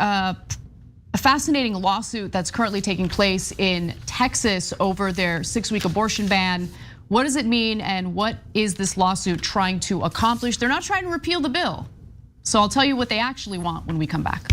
a fascinating lawsuit that's currently taking place in Texas over their 6-week abortion ban. What does it mean and what is this lawsuit trying to accomplish? They're not trying to repeal the bill. So I'll tell you what they actually want when we come back.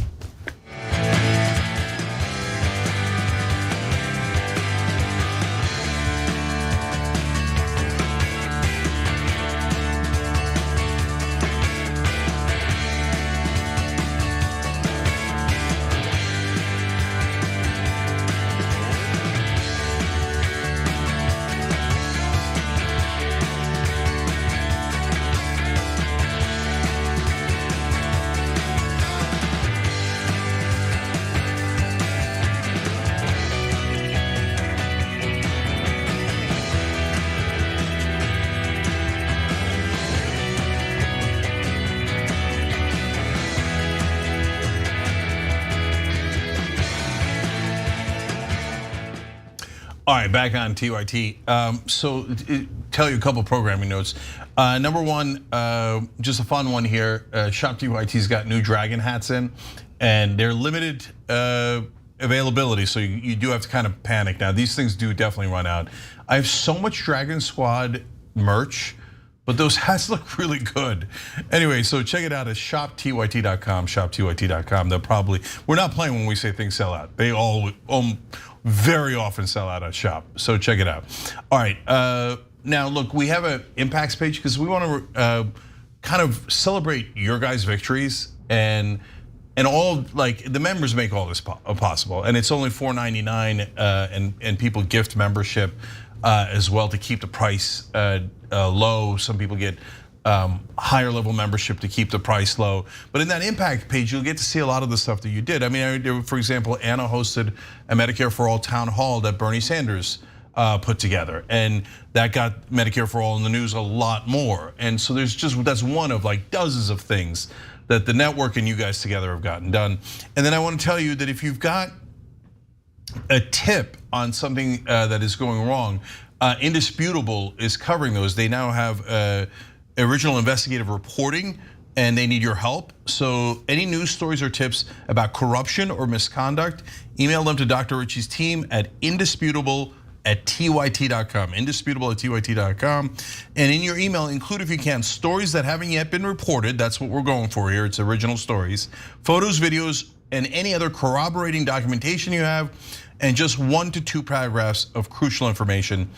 All right, back on TYT. So tell you a couple programming notes. Number one, just a fun one here. Shop TYT's got new dragon hats in, and they're limited availability, so you do have to kind of panic now. These things do definitely run out. I have so much Dragon Squad merch, but those hats look really good. Anyway, so check it out at shoptyt.com, shoptyt.com. They'll probably, we're not playing when we say things sell out. They all very often sell out at shop, so check it out. All right, now look, we have an impacts page because we want to kind of celebrate your guys' victories, and all, like, the members make all this possible, and it's only $4.99, and people gift membership as well to keep the price low. Some people get higher level membership to keep the price low. But in that impact page, you'll get to see a lot of the stuff that you did. I mean, for example, Anna hosted a Medicare for All town hall that Bernie Sanders put together, and that got Medicare for All in the news a lot more. And so that's one of like dozens of things that the network and you guys together have gotten done. And then I want to tell you that if you've got a tip on something that is going wrong, Indisputable is covering those. They now have original investigative reporting, and they need your help. So any news stories or tips about corruption or misconduct, email them to Dr. Richie's team at indisputable@tyt.com, indisputable@tyt.com. And in your email, include, if you can, stories that haven't yet been reported. That's what we're going for here. It's original stories, photos, videos, and any other corroborating documentation you have, and just 1 to 2 paragraphs of crucial information.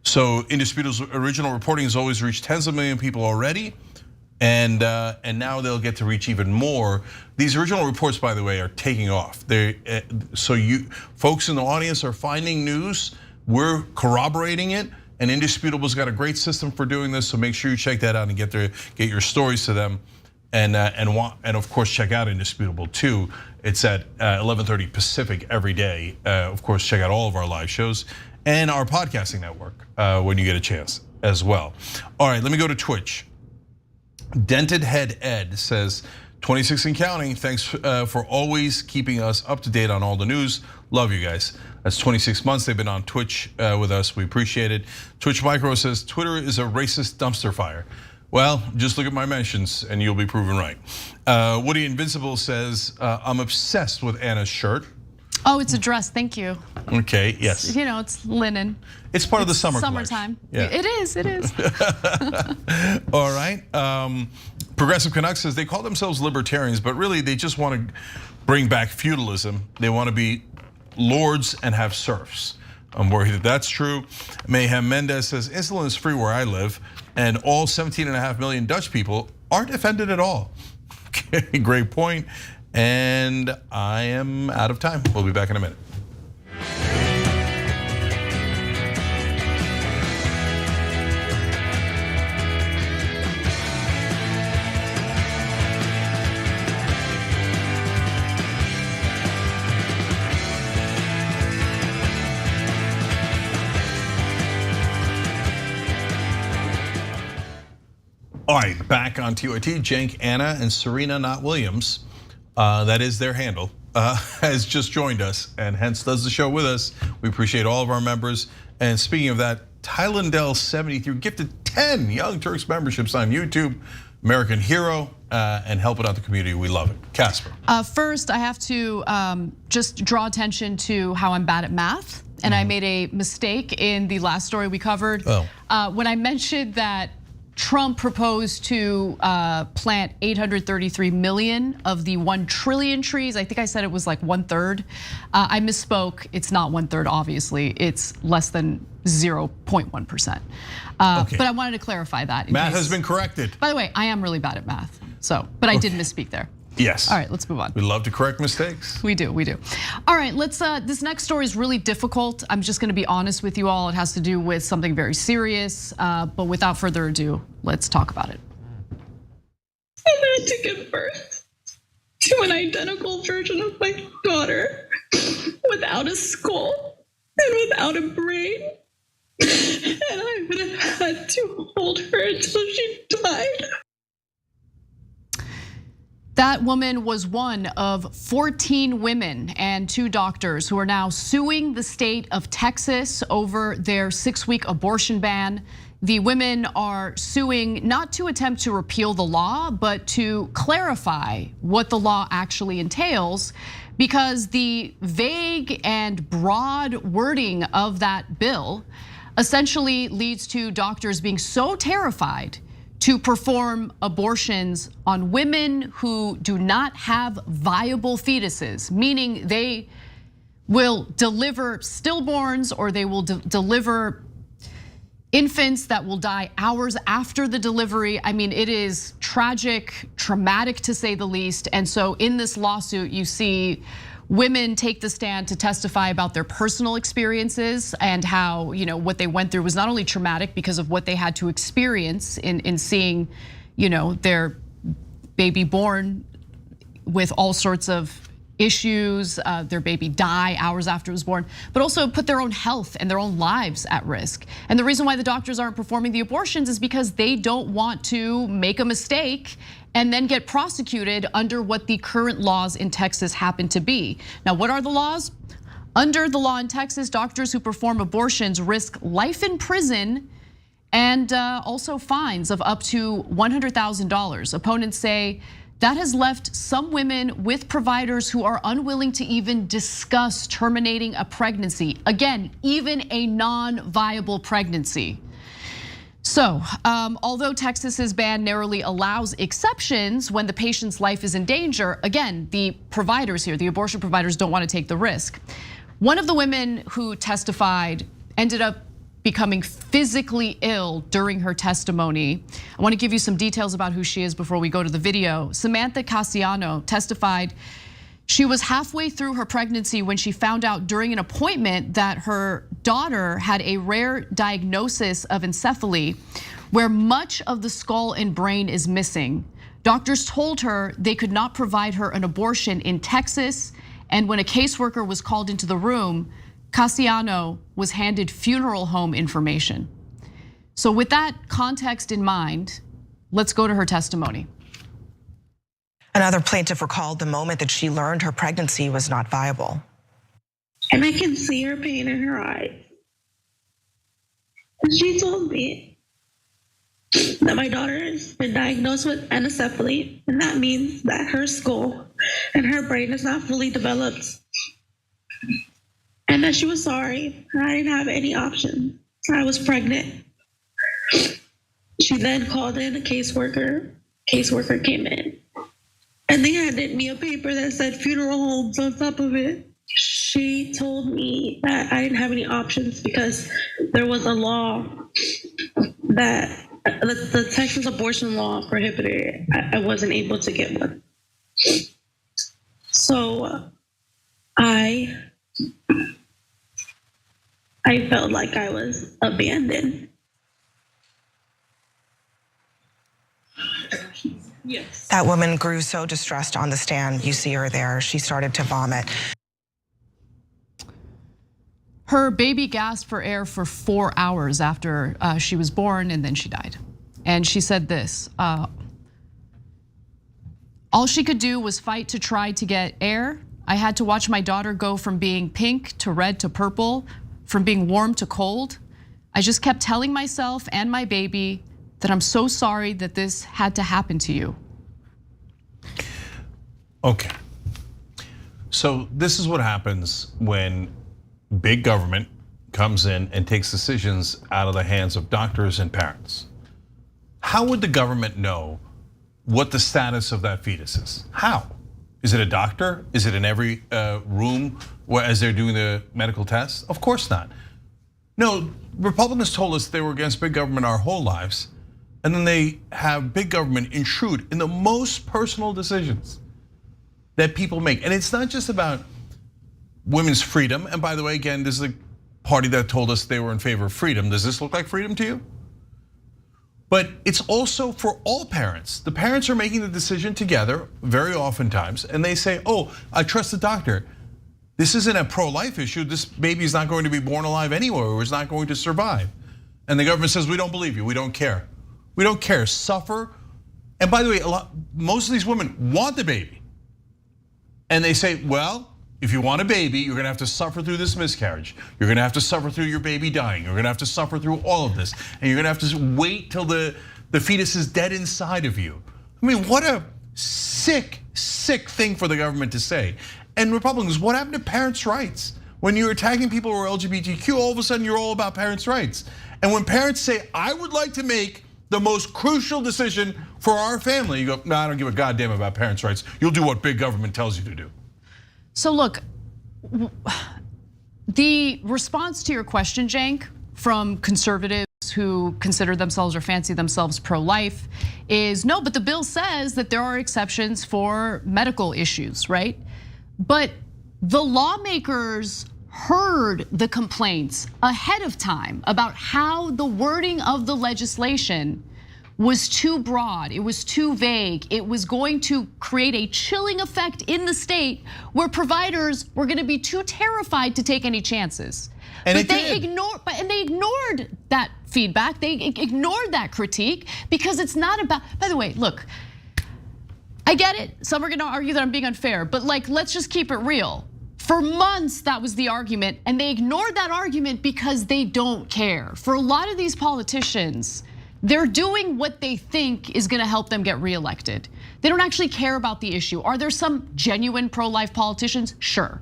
So Indisputable's original reporting has always reached tens of millions of people already, and now they'll get to reach even more. These original reports, by the way, are taking off. So you folks in the audience are finding news, we're corroborating it, and Indisputable's got a great system for doing this. So make sure you check that out and get your stories to them, and of course check out Indisputable too. It's at 11:30 Pacific every day. Of course, check out all of our live shows and our podcasting network when you get a chance as well. All right, let me go to Twitch. Dented Head Ed says, 26 and counting, thanks for always keeping us up to date on all the news. Love you guys. That's 26 months they've been on Twitch with us. We appreciate it. Twitch Micro says, Twitter is a racist dumpster fire. Well, just look at my mentions and you'll be proven right. Woody Invincible says, I'm obsessed with Anna's shirt. Oh, it's a dress, thank you. Okay, yes. You know, it's linen. It's part of the summertime. Yeah. It is. All right. Progressive Canucks says they call themselves libertarians, but really they just want to bring back feudalism. They want to be lords and have serfs. I'm worried that that's true. Mayhem Mendez says insulin is free where I live, and all 17.5 million Dutch people aren't offended at all. Okay, great point. And I am out of time. We'll be back in a minute. All right, back on TYT. Cenk, Anna, and Serena Not Williams, that is their handle, has just joined us and hence does the show with us. We appreciate all of our members. And speaking of that, Tylandell73 gifted 10 Young Turks memberships on YouTube. American hero and helping out the community. We love it. Casper. First, I have to just draw attention to how I'm bad at math. And I made a mistake in the last story we covered. When I mentioned that Trump proposed to plant 833 million of the 1 trillion trees. I think I said it was like 1/3. I misspoke. It's not 1/3, obviously. It's less than 0.1%. Okay. But I wanted to clarify that. Math has been corrected. By the way, I am really bad at math. But I did misspeak there. Yes. All right, let's move on. We love to correct mistakes. We do. All right, this next story is really difficult. I'm just gonna be honest with you all. It has to do with something very serious, but without further ado, let's talk about it. I had to give birth to an identical version of my daughter without a skull and without a brain. And I would have had to hold her until she died. That woman was one of 14 women and 2 doctors who are now suing the state of Texas over their 6-week abortion ban. The women are suing not to attempt to repeal the law, but to clarify what the law actually entails, because the vague and broad wording of that bill essentially leads to doctors being so terrified to perform abortions on women who do not have viable fetuses, meaning they will deliver stillborns or they will deliver infants that will die hours after the delivery. I mean, it is tragic, traumatic to say the least. And so in this lawsuit, you see women take the stand to testify about their personal experiences and how, what they went through was not only traumatic because of what they had to experience in seeing, their baby born with all sorts of issues, their baby die hours after it was born, but also put their own health and their own lives at risk. And the reason why the doctors aren't performing the abortions is because they don't want to make a mistake and then get prosecuted under what the current laws in Texas happen to be. Now, what are the laws? Under the law in Texas, doctors who perform abortions risk life in prison and also fines of up to $100,000. Opponents say that has left some women with providers who are unwilling to even discuss terminating a pregnancy. Again, even a non-viable pregnancy. So, although Texas's ban narrowly allows exceptions when the patient's life is in danger, again, the providers here, the abortion providers, don't want to take the risk. One of the women who testified ended up becoming physically ill during her testimony. I want to give you some details about who she is before we go to the video. Samantha Cassiano testified she was halfway through her pregnancy when she found out during an appointment that her daughter had a rare diagnosis of encephaly, where much of the skull and brain is missing. Doctors told her they could not provide her an abortion in Texas, and when a caseworker was called into the room, Cassiano was handed funeral home information. So with that context in mind, let's go to her testimony. Another plaintiff recalled the moment that she learned her pregnancy was not viable. And I can see her pain in her eyes. And she told me that my daughter has been diagnosed with anencephaly, and that means that her skull and her brain is not fully developed. And that she was sorry, and I didn't have any option. I was pregnant. She then called in a caseworker. Caseworker came in. And they handed me a paper that said funeral homes on top of it. She told me that I didn't have any options because there was a law that the Texas abortion law prohibited it. I wasn't able to get one. So I felt like I was abandoned. Yes. That woman grew so distressed on the stand. You see her there. She started to vomit. Her baby gasped for air for 4 hours after she was born, and then she died. And she said this, all she could do was fight to try to get air. I had to watch my daughter go from being pink to red to purple, from being warm to cold. I just kept telling myself and my baby that I'm so sorry that this had to happen to you. Okay, so this is what happens when big government comes in and takes decisions out of the hands of doctors and parents. How would the government know what the status of that fetus is? How? Is it a doctor? Is it in every room as they're doing the medical tests? Of course not. No, Republicans told us they were against big government our whole lives, and then they have big government intrude in the most personal decisions that people make. And it's not just about women's freedom. And by the way, again, this is a party that told us they were in favor of freedom. Does this look like freedom to you? But it's also for all parents. The parents are making the decision together very oftentimes, and they say, I trust the doctor. This isn't a pro-life issue. This baby is not going to be born alive anyway, or is not going to survive. And the government says, we don't believe you, we don't care. We don't care, suffer And by the way, most of these women want the baby. And they say, well, if you want a baby, you're gonna have to suffer through this miscarriage. You're gonna have to suffer through your baby dying. You're gonna have to suffer through all of this. And you're gonna have to wait till the fetus is dead inside of you. I mean, what a sick, sick thing for the government to say. And Republicans, what happened to parents' rights? When you're attacking people who are LGBTQ, all of a sudden you're all about parents' rights. And when parents say, I would like to make the most crucial decision for our family, you go, no, I don't give a goddamn about parents' rights. You'll do what big government tells you to do. So look, the response to your question, Cenk, from conservatives who consider themselves or fancy themselves pro-life is no, but the bill says that there are exceptions for medical issues, right? But the lawmakers heard the complaints ahead of time about how the wording of the legislation was too broad, it was too vague, it was going to create a chilling effect in the state where providers were gonna be too terrified to take any chances. And they ignored that feedback, they ignored that critique because it's not about, by the way, look, I get it, some are gonna argue that I'm being unfair, but like, let's just keep it real. For months, that was the argument, and they ignored that argument because they don't care. For a lot of these politicians, they're doing what they think is gonna help them get reelected. They don't actually care about the issue. Are there some genuine pro-life politicians? Sure.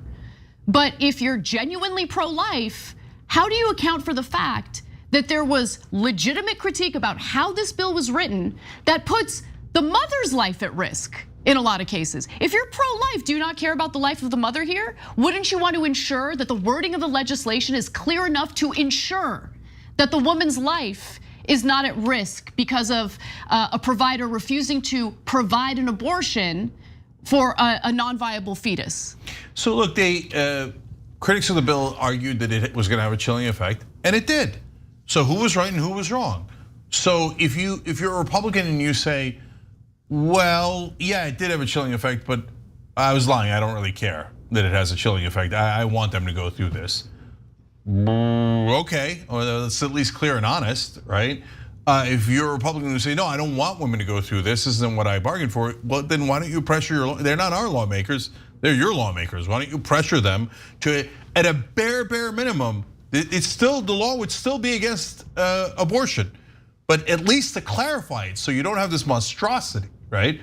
But if you're genuinely pro-life, how do you account for the fact that there was legitimate critique about how this bill was written that puts the mother's life at risk in a lot of cases? If you're pro-life, do you not care about the life of the mother here? Wouldn't you want to ensure that the wording of the legislation is clear enough to ensure that the woman's life is not at risk because of a provider refusing to provide an abortion for a non-viable fetus? So look, critics of the bill argued that it was gonna have a chilling effect, and it did. So who was right and who was wrong? So if you're a Republican and you say, well, yeah, it did have a chilling effect, but I was lying, I don't really care that it has a chilling effect. I want them to go through this. Okay, well, that's at least clear and honest, right? If you're a Republican who say, no, I don't want women to go through this isn't what I bargained for, well, then why don't you pressure they're not our lawmakers, they're your lawmakers. Why don't you pressure them to, at a bare minimum, it's still, the law would still be against abortion, but at least to clarify it so you don't have this monstrosity, right?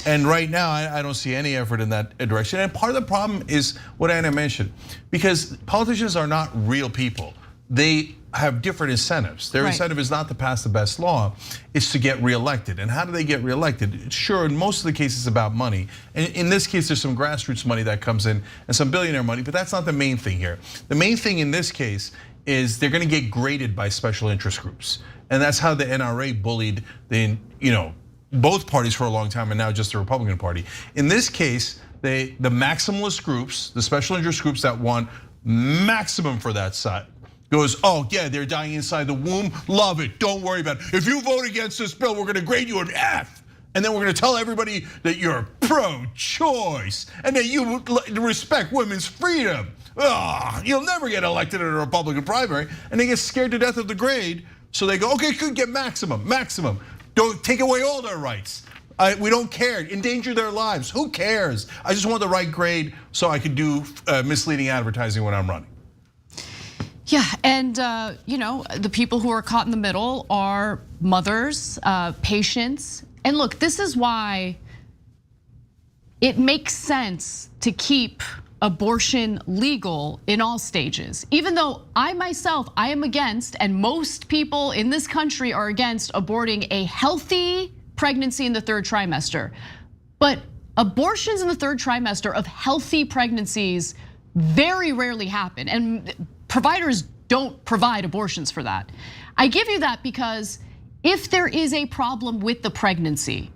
And right now, I don't see any effort in that direction. And part of the problem is what Anna mentioned, because politicians are not real people. They have different incentives. Their incentive is not to pass the best law, it's to get reelected. And how do they get reelected? Sure, in most of the cases, it's about money. And in this case, there's some grassroots money that comes in and some billionaire money, but that's not the main thing here. The main thing in this case is they're gonna get graded by special interest groups. And that's how the NRA bullied both parties for a long time and now just the Republican Party. In this case, the maximalist groups, the special interest groups that want maximum for that side, goes, oh yeah, they're dying inside the womb, love it, don't worry about it. If you vote against this bill, we're gonna grade you an F. And then we're gonna tell everybody that you're pro-choice and that you respect women's freedom. You'll never get elected in a Republican primary. And they get scared to death of the grade, so they go, okay, could get maximum. Don't take away all their rights. We don't care, endanger their lives, who cares? I just want the right grade so I can do misleading advertising when I'm running. Yeah, and the people who are caught in the middle are mothers, patients. And look, this is why it makes sense to keep abortion legal in all stages. Even though I myself, I am against, and most people in this country are against aborting a healthy pregnancy in the third trimester. But abortions in the third trimester of healthy pregnancies very rarely happen, and providers don't provide abortions for that. I give you that because if there is a problem with the pregnancy,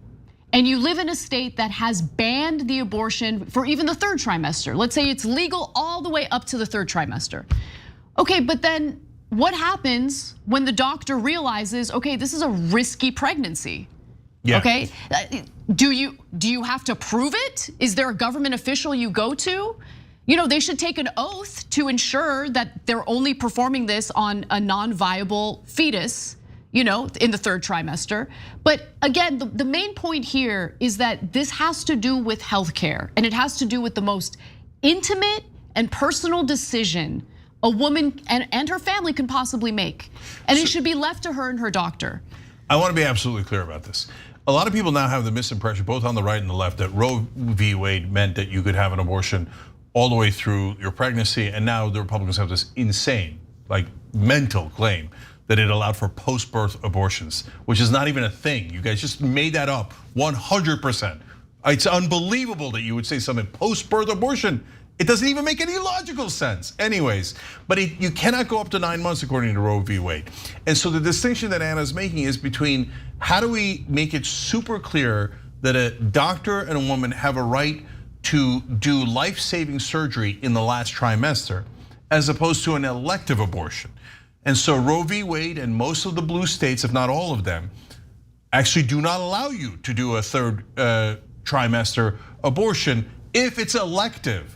and you live in a state that has banned the abortion for even the third trimester, let's say it's legal all the way up to the third trimester. Okay, but then what happens when the doctor realizes, okay, this is a risky pregnancy? Yeah. Okay, do you have to prove it? Is there a government official you go to? They should take an oath to ensure that they're only performing this on a non-viable fetus. in the third trimester. But again, the main point here is that this has to do with healthcare, and it has to do with the most intimate and personal decision a woman and her family can possibly make. And it should be left to her and her doctor. I want to be absolutely clear about this. A lot of people now have the misimpression, both on the right and the left, that Roe v. Wade meant that you could have an abortion all the way through your pregnancy, and now the Republicans have this insane, like mental claim that it allowed for post-birth abortions, which is not even a thing. You guys just made that up 100%. It's unbelievable that you would say something post-birth abortion. It doesn't even make any logical sense. Anyways, but you cannot go up to 9 months according to Roe v. Wade. And so the distinction that Anna's making is between how do we make it super clear that a doctor and a woman have a right to do life-saving surgery in the last trimester, as opposed to an elective abortion. And so Roe v. Wade and most of the blue states, if not all of them, actually do not allow you to do a third trimester abortion if it's elective.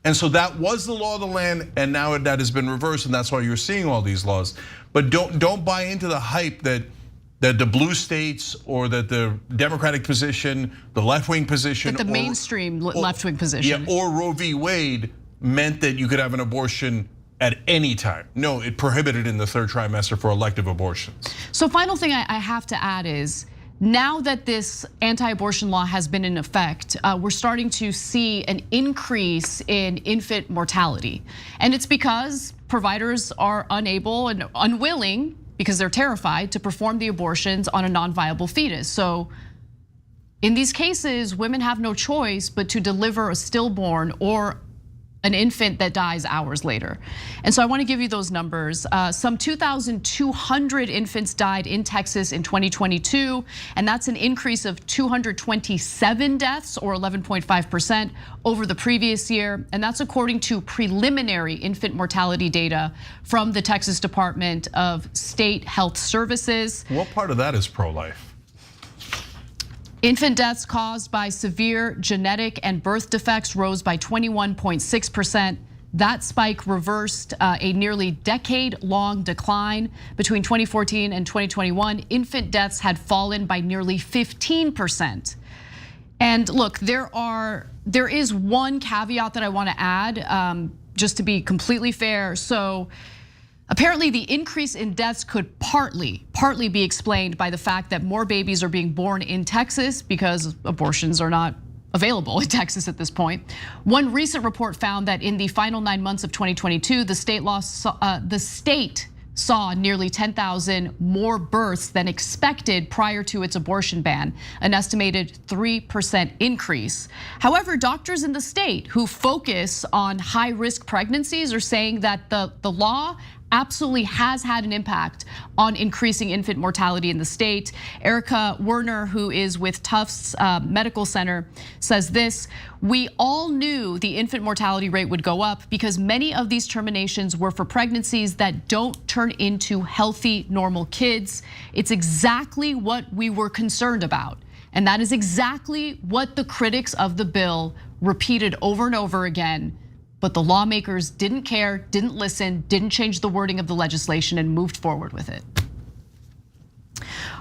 And so that was the law of the land, and now that has been reversed, and that's why you're seeing all these laws. But don't buy into the hype that the blue states or that the Democratic position, the left-wing position, that the mainstream left-wing position, or Roe v. Wade meant that you could have an abortion at any time. No, it prohibited in the third trimester for elective abortions. So final thing I have to add is, now that this anti-abortion law has been in effect, we're starting to see an increase in infant mortality. And it's because providers are unable and unwilling, because they're terrified, to perform the abortions on a non-viable fetus. So in these cases, women have no choice but to deliver a stillborn or an infant that dies hours later. And so I want to give you those numbers. Some 2,200 infants died in Texas in 2022, and that's an increase of 227 deaths, or 11.5% over the previous year. And that's according to preliminary infant mortality data from the Texas Department of State Health Services. What part of that is pro-life? Infant deaths caused by severe genetic and birth defects rose by 21.6%. That spike reversed a nearly decade-long decline. Between 2014 and 2021, infant deaths had fallen by nearly 15%. And look, there is one caveat that I want to add, just to be completely fair. So apparently the increase in deaths could partly be explained by the fact that more babies are being born in Texas because abortions are not available in Texas at this point. One recent report found that in the final 9 months of 2022, the state saw nearly 10,000 more births than expected prior to its abortion ban, an estimated 3% increase. However, doctors in the state who focus on high-risk pregnancies are saying that the law absolutely has had an impact on increasing infant mortality in the state. Erica Werner, who is with Tufts Medical Center, says this: "We all knew the infant mortality rate would go up because many of these terminations were for pregnancies that don't turn into healthy, normal kids. It's exactly what we were concerned about. And that is exactly what the critics of the bill repeated over and over again. But the lawmakers didn't care, didn't listen, didn't change the wording of the legislation and moved forward with it."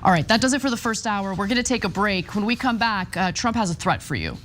All right, that does it for the first hour. We're gonna take a break. When we come back, Trump has a threat for you.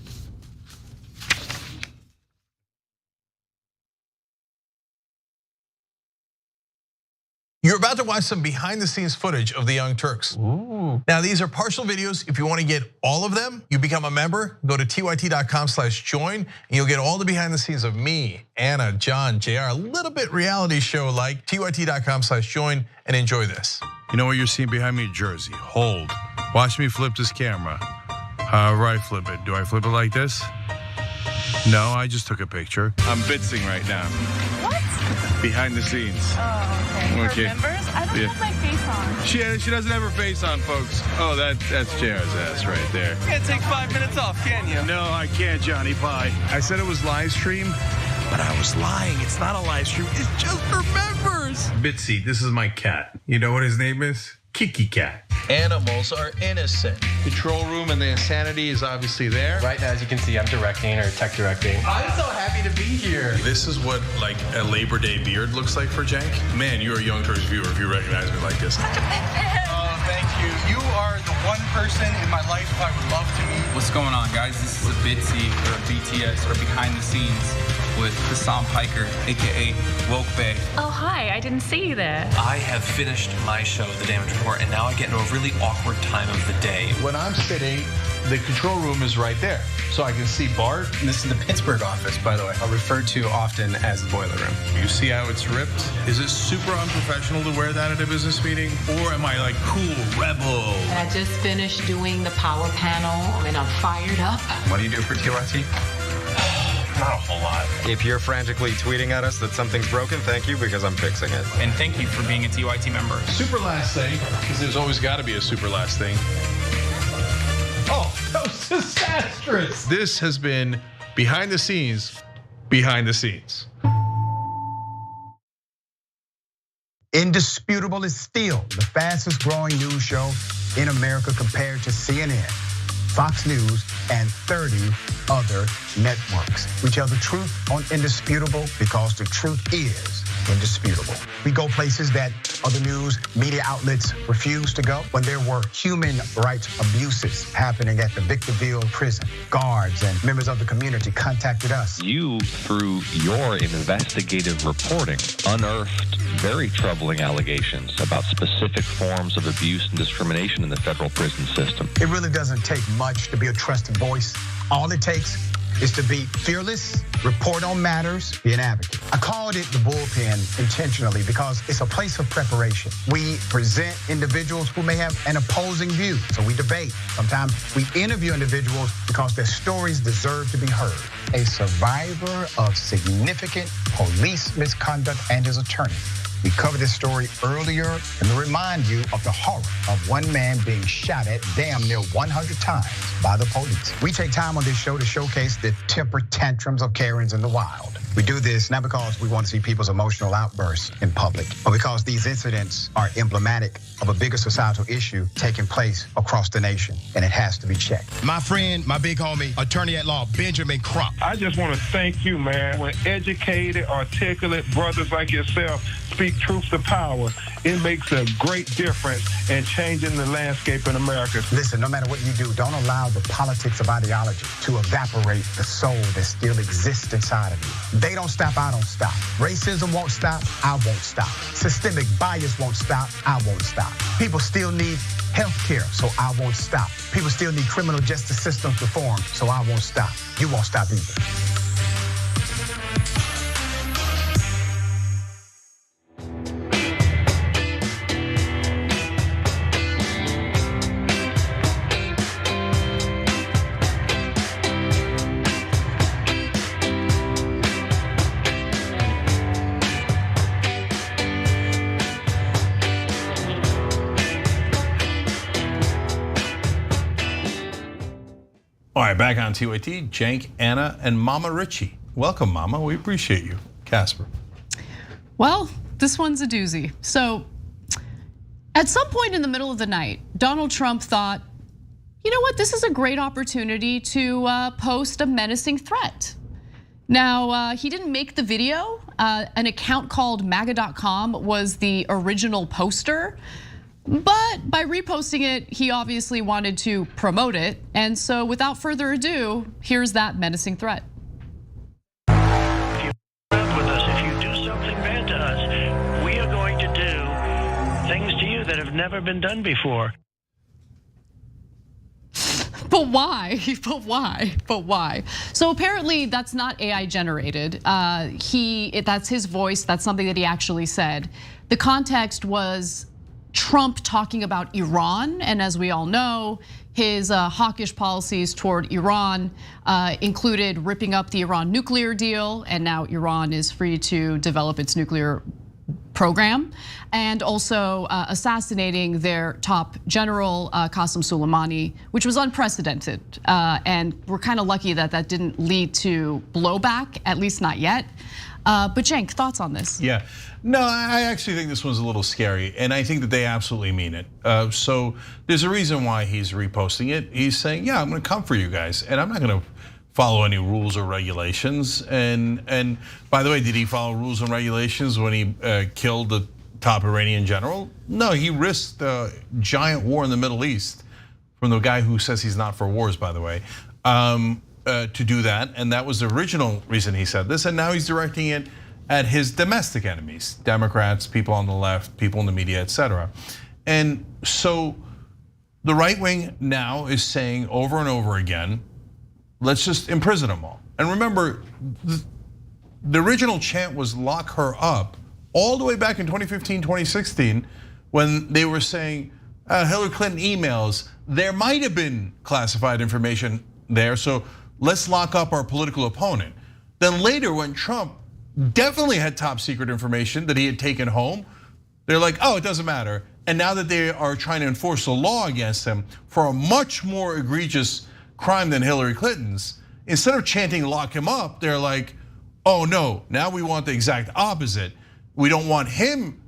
You're about to watch some behind the scenes footage of the Young Turks. Ooh. Now these are partial videos. If you want to get all of them, you become a member, go to tyt.com/join, and you'll get all the behind the scenes of me, Anna, John, JR, a little bit reality show like. tyt.com/join and enjoy this. You know what you're seeing behind me? Jersey, hold. Watch me flip this camera. However I flip it. Do I flip it like this? No, I just took a picture. I'm bitzing right now. What? Behind the scenes. Oh, okay. For members? I don't have my face on. She doesn't have her face on, folks. Oh, that's JR's ass right there. You can't take 5 minutes off, can you? No, I can't, Johnny Pie. I said it was live stream, but I was lying. It's not a live stream. It's just for members. Bitsy, this is my cat. You know what his name is? Kiki Cat. Animals are innocent. Control room and the insanity is obviously there. Right now, as you can see, I'm directing or tech directing. I'm so happy to be here. This is what like a Labor Day beard looks like for Cenk. Man, you're a Young Turks viewer if you recognize me like this. Oh, thank you. You are the one person in my life I would love to meet. What's going on, guys? This is a Bitsy or a BTS or behind the scenes with Hassan Piker, aka Woke Bay. Oh, hi, I didn't see you there. I have finished my show, The Damage Report, and now I get into a really awkward time of the day. When I'm sitting, the control room is right there. So I can see Bart. This is the Pittsburgh office, by the way. Referred to often as the boiler room. You see how it's ripped? Is it super unprofessional to wear that at a business meeting? Or am I like cool, rebel? I just finished doing the power panel and I'm fired up. What do you do for TYT? Not a whole lot. If you're frantically tweeting at us that something's broken, thank you, because I'm fixing it. And thank you for being a TYT member. Super last thing, because there's always got to be a super last thing. Oh, that was disastrous. This has been behind the scenes, behind the scenes. Indisputable is still the fastest growing news show in America compared to CNN, Fox News, and 30 other networks. We tell the truth on Indisputable because the truth is indisputable. We go places that other news media outlets refuse to go. When there were human rights abuses happening at the Victorville prison, guards and members of the community contacted us. You, through your investigative reporting, unearthed very troubling allegations about specific forms of abuse and discrimination in the federal prison system. It really doesn't take much to be a trusted voice. All it takes is to be fearless, report on matters, be an advocate. I called it the bullpen intentionally because it's a place of preparation. We present individuals who may have an opposing view, so we debate. Sometimes we interview individuals because their stories deserve to be heard. A survivor of significant police misconduct and his attorney. We covered this story earlier, and to remind you of the horror of one man being shot at damn near 100 times by the police. We take time on this show to showcase the temper tantrums of Karens in the wild. We do this not because we want to see people's emotional outbursts in public, but because these incidents are emblematic of a bigger societal issue taking place across the nation, and it has to be checked. My friend, my big homie, attorney at law, Benjamin Crump. I just want to thank you, man. When educated, articulate brothers like yourself speak truth to power, it makes a great difference in changing the landscape in America. Listen, no matter what you do, don't allow the politics of ideology to evaporate the soul that still exists inside of you. They don't stop, I don't stop. Racism won't stop, I won't stop. Systemic bias won't stop, I won't stop. People still need health care, so I won't stop. People still need criminal justice systems reform, so I won't stop. You won't stop either. All right, back on TYT, Cenk, Anna, and Mama Richie. Welcome, Mama. We appreciate you. Casper. Well, this one's a doozy. So, at some point in the middle of the night, Donald Trump thought, you know what, this is a great opportunity to post a menacing threat. Now, he didn't make the video. An account called MAGA.com was the original poster. But by reposting it, he obviously wanted to promote it. And so without further ado, here's that menacing threat. If you do something bad to us, we are going to do things to you that have never been done before. But why? But why? But why? So apparently that's not AI generated. That's his voice. That's something that he actually said. The context was Trump talking about Iran, and as we all know, his hawkish policies toward Iran included ripping up the Iran nuclear deal, and now Iran is free to develop its nuclear program, and also assassinating their top general, Qasem Soleimani, which was unprecedented. And we're kind of lucky that that didn't lead to blowback, at least not yet. But Cenk, thoughts on this? Yeah, no, I actually think this one's a little scary, and I think that they absolutely mean it. So there's a reason why he's reposting it. He's saying, yeah, I'm gonna come for you guys, and I'm not gonna follow any rules or regulations. And by the way, did he follow rules and regulations when he killed the top Iranian general? No, he risked a giant war in the Middle East from the guy who says he's not for wars, by the way. To do that, and that was the original reason he said this, and now he's directing it at his domestic enemies, Democrats, people on the left, people in the media, etc. And so the right wing now is saying over and over again, let's just imprison them all. And remember, the original chant was lock her up all the way back in 2015, 2016, when they were saying Hillary Clinton emails, there might have been classified information there, so let's lock up our political opponent. Then later, when Trump definitely had top secret information that he had taken home, they're like, oh, it doesn't matter. And now that they are trying to enforce a law against him for a much more egregious crime than Hillary Clinton's, instead of chanting lock him up, they're like, oh no, now we want the exact opposite. We don't want him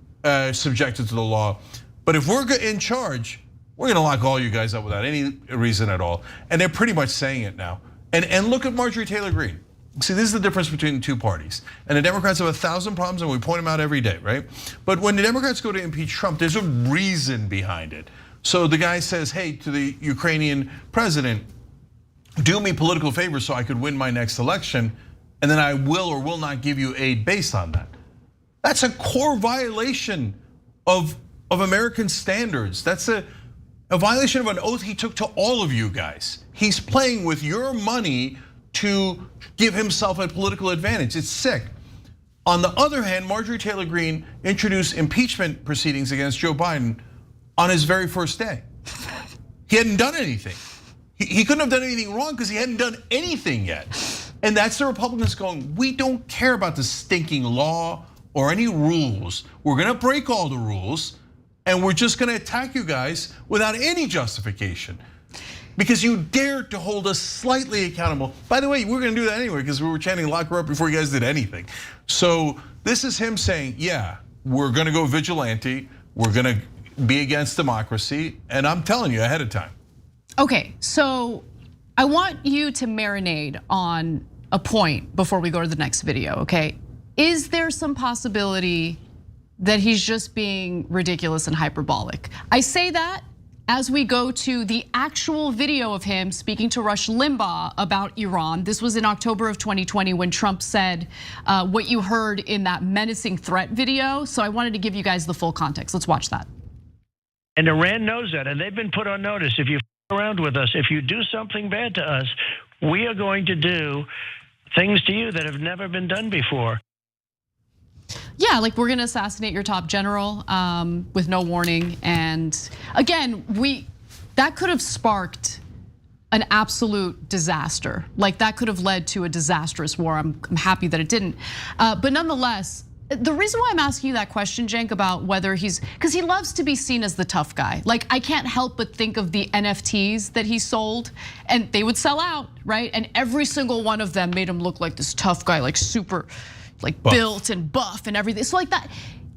subjected to the law, but if we're in charge, we're gonna lock all you guys up without any reason at all. And they're pretty much saying it now. And look at Marjorie Taylor Greene. See, this is the difference between the two parties. And the Democrats have 1,000 problems, and we point them out every day, right? But when the Democrats go to impeach Trump, there's a reason behind it. So the guy says, hey, to the Ukrainian president, do me political favors so I could win my next election, and then I will or will not give you aid based on that. That's a core violation of American standards. That's a violation of an oath he took to all of you guys. He's playing with your money to give himself a political advantage. It's sick. On the other hand, Marjorie Taylor Greene introduced impeachment proceedings against Joe Biden on his very first day. He hadn't done anything. He couldn't have done anything wrong because he hadn't done anything yet. And that's the Republicans going, we don't care about the stinking law or any rules. We're gonna break all the rules, and we're just gonna attack you guys without any justification. Because you dared to hold us slightly accountable. By the way, we're gonna do that anyway because we were chanting lock her up before you guys did anything. So this is him saying, yeah, we're gonna go vigilante, we're gonna be against democracy, and I'm telling you ahead of time. Okay, so I want you to marinate on a point before we go to the next video, okay? Is there some possibility that he's just being ridiculous and hyperbolic? I say that as we go to the actual video of him speaking to Rush Limbaugh about Iran. This was in October of 2020 when Trump said what you heard in that menacing threat video. So I wanted to give you guys the full context. Let's watch that. And Iran knows that, and they've been put on notice. If you around with us, if you do something bad to us, we are going to do things to you that have never been done before. Yeah, like we're gonna assassinate your top general with no warning. And again, that could have sparked an absolute disaster. Like that could have led to a disastrous war. I'm happy that it didn't. But nonetheless, the reason why I'm asking you that question, Cenk, about whether because he loves to be seen as the tough guy. Like I can't help but think of the NFTs that he sold, and they would sell out, right? And every single one of them made him look like this tough guy, like super, like built and buff and everything. So like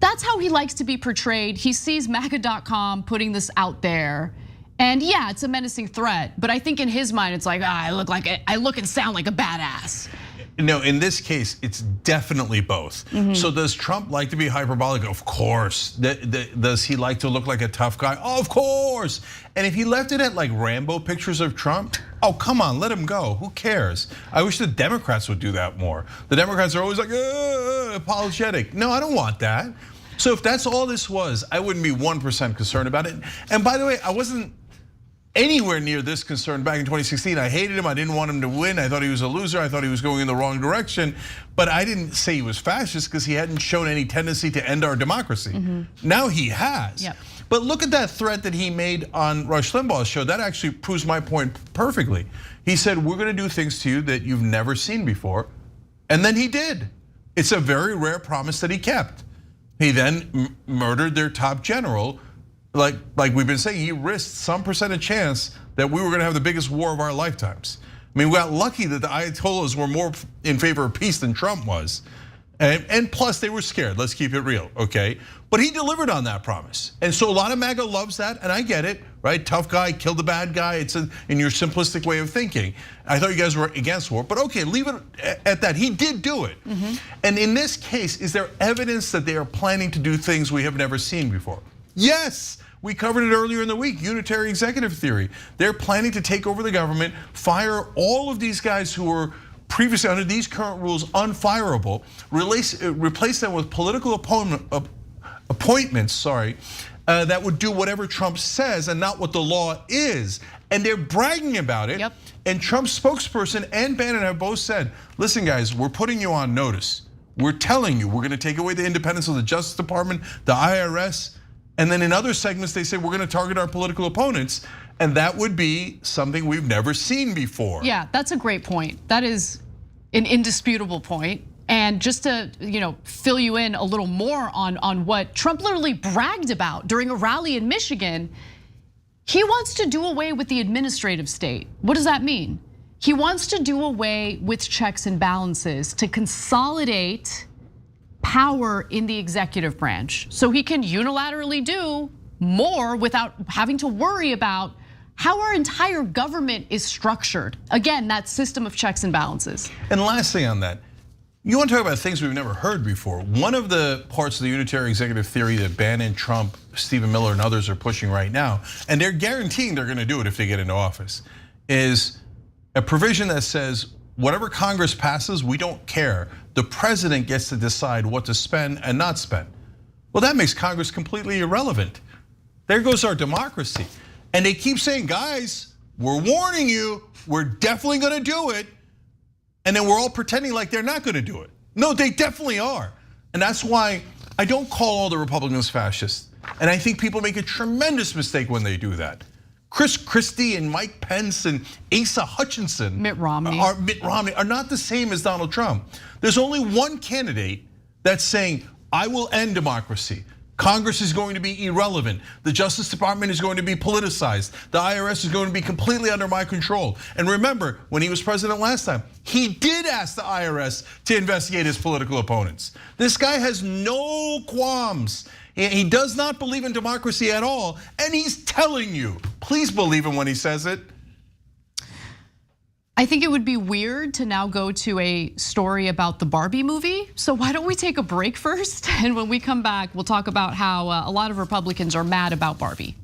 that's how he likes to be portrayed. He sees MAGA.com putting this out there. And yeah, it's a menacing threat, but I think in his mind, it's like, I look and sound like a badass. No, in this case, it's definitely both. So does Trump like to be hyperbolic? Of course. Does he like to look like a tough guy? Of course. And if he left it at like Rambo pictures of Trump, oh, come on, let him go. Who cares? I wish the Democrats would do that more. The Democrats are always like, apologetic. No, I don't want that. So if that's all this was, I wouldn't be 1% concerned about it. And by the way, I wasn't anywhere near this concerned back in 2016. I hated him, I didn't want him to win. I thought he was a loser, I thought he was going in the wrong direction. But I didn't say he was fascist because he hadn't shown any tendency to end our democracy. Now he has. Yep. But look at that threat that he made on Rush Limbaugh's show. That actually proves my point perfectly. He said, we're gonna do things to you that you've never seen before. And then he did. It's a very rare promise that he kept. He then murdered their top general. Like we've been saying, he risked some percentage chance that we were gonna have the biggest war of our lifetimes. I mean, we got lucky that the Ayatollahs were more in favor of peace than Trump was. And plus they were scared, let's keep it real, okay? But he delivered on that promise. And so a lot of MAGA loves that, and I get it, right? Tough guy, kill the bad guy, it's in your simplistic way of thinking. I thought you guys were against war, but okay, leave it at that. He did do it. And in this case, is there evidence that they are planning to do things we have never seen before? Yes, we covered it earlier in the week, unitary executive theory. They're planning to take over the government, fire all of these guys who were previously under these current rules unfireable, replace them with political appointments, that would do whatever Trump says and not what the law is. And they're bragging about it. Yep. And Trump's spokesperson and Bannon have both said, listen guys, we're putting you on notice. We're telling you, we're gonna take away the independence of the Justice Department, the IRS, and then in other segments they say we're gonna target our political opponents. And that would be something we've never seen before. Yeah, that's a great point. That is an indisputable point. And just to fill you in a little more on what Trump literally bragged about during a rally in Michigan, he wants to do away with the administrative state. What does that mean? He wants to do away with checks and balances to consolidate power in the executive branch so he can unilaterally do more without having to worry about how our entire government is structured. Again, that system of checks and balances. And last thing on that, you want to talk about things we've never heard before. One of the parts of the unitary executive theory that Bannon, Trump, Stephen Miller, and others are pushing right now, and they're guaranteeing they're gonna do it if they get into office, is a provision that says whatever Congress passes, we don't care. The president gets to decide what to spend and not spend. Well, that makes Congress completely irrelevant. There goes our democracy. And they keep saying, guys, we're warning you, we're definitely gonna do it. And then we're all pretending like they're not gonna do it. No, they definitely are. And that's why I don't call all the Republicans fascists. And I think people make a tremendous mistake when they do that. Chris Christie and Mike Pence and Asa Hutchinson, Mitt Romney are not the same as Donald Trump. There's only one candidate that's saying, I will end democracy. Congress is going to be irrelevant. The Justice Department is going to be politicized. The IRS is going to be completely under my control. And remember, when he was president last time, he did ask the IRS to investigate his political opponents. This guy has no qualms. He does not believe in democracy at all, and he's telling you. Please believe him when he says it. I think it would be weird to now go to a story about the Barbie movie. So why don't we take a break first? And when we come back, we'll talk about how a lot of Republicans are mad about Barbie.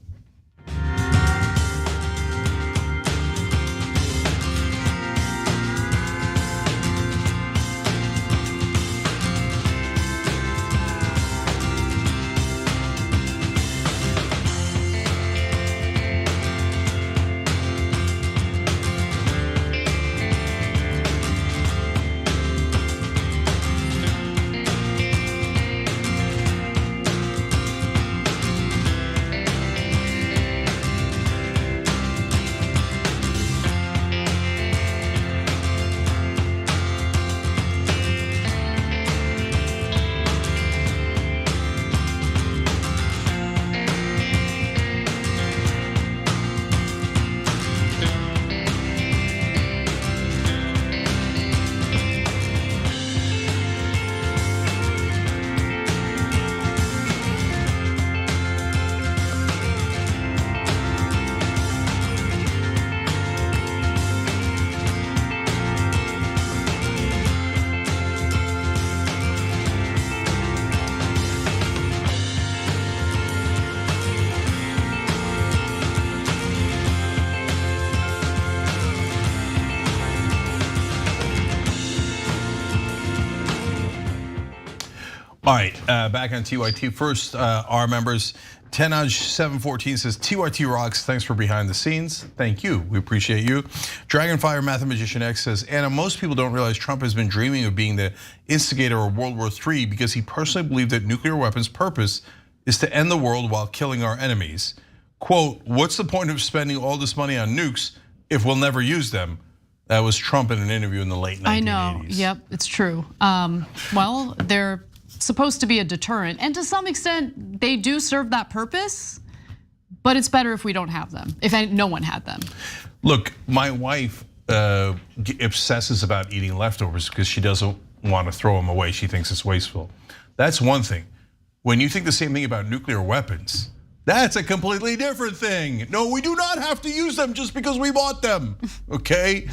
All right, back on TYT. First, our members, Tenaj714 says, TYT rocks, thanks for behind the scenes. Thank you, we appreciate you. Dragonfire Mathematician X says, Anna, most people don't realize Trump has been dreaming of being the instigator of World War III because he personally believed that nuclear weapons' purpose is to end the world while killing our enemies. Quote, what's the point of spending all this money on nukes if we'll never use them? That was Trump in an interview in the late 1980s. I know, yep, it's true. Well, they're supposed to be a deterrent, and to some extent, they do serve that purpose. But it's better if we don't have them, if no one had them. Look, my wife obsesses about eating leftovers because she doesn't want to throw them away. She thinks it's wasteful. That's one thing. When you think the same thing about nuclear weapons, that's a completely different thing. No, we do not have to use them just because we bought them, okay?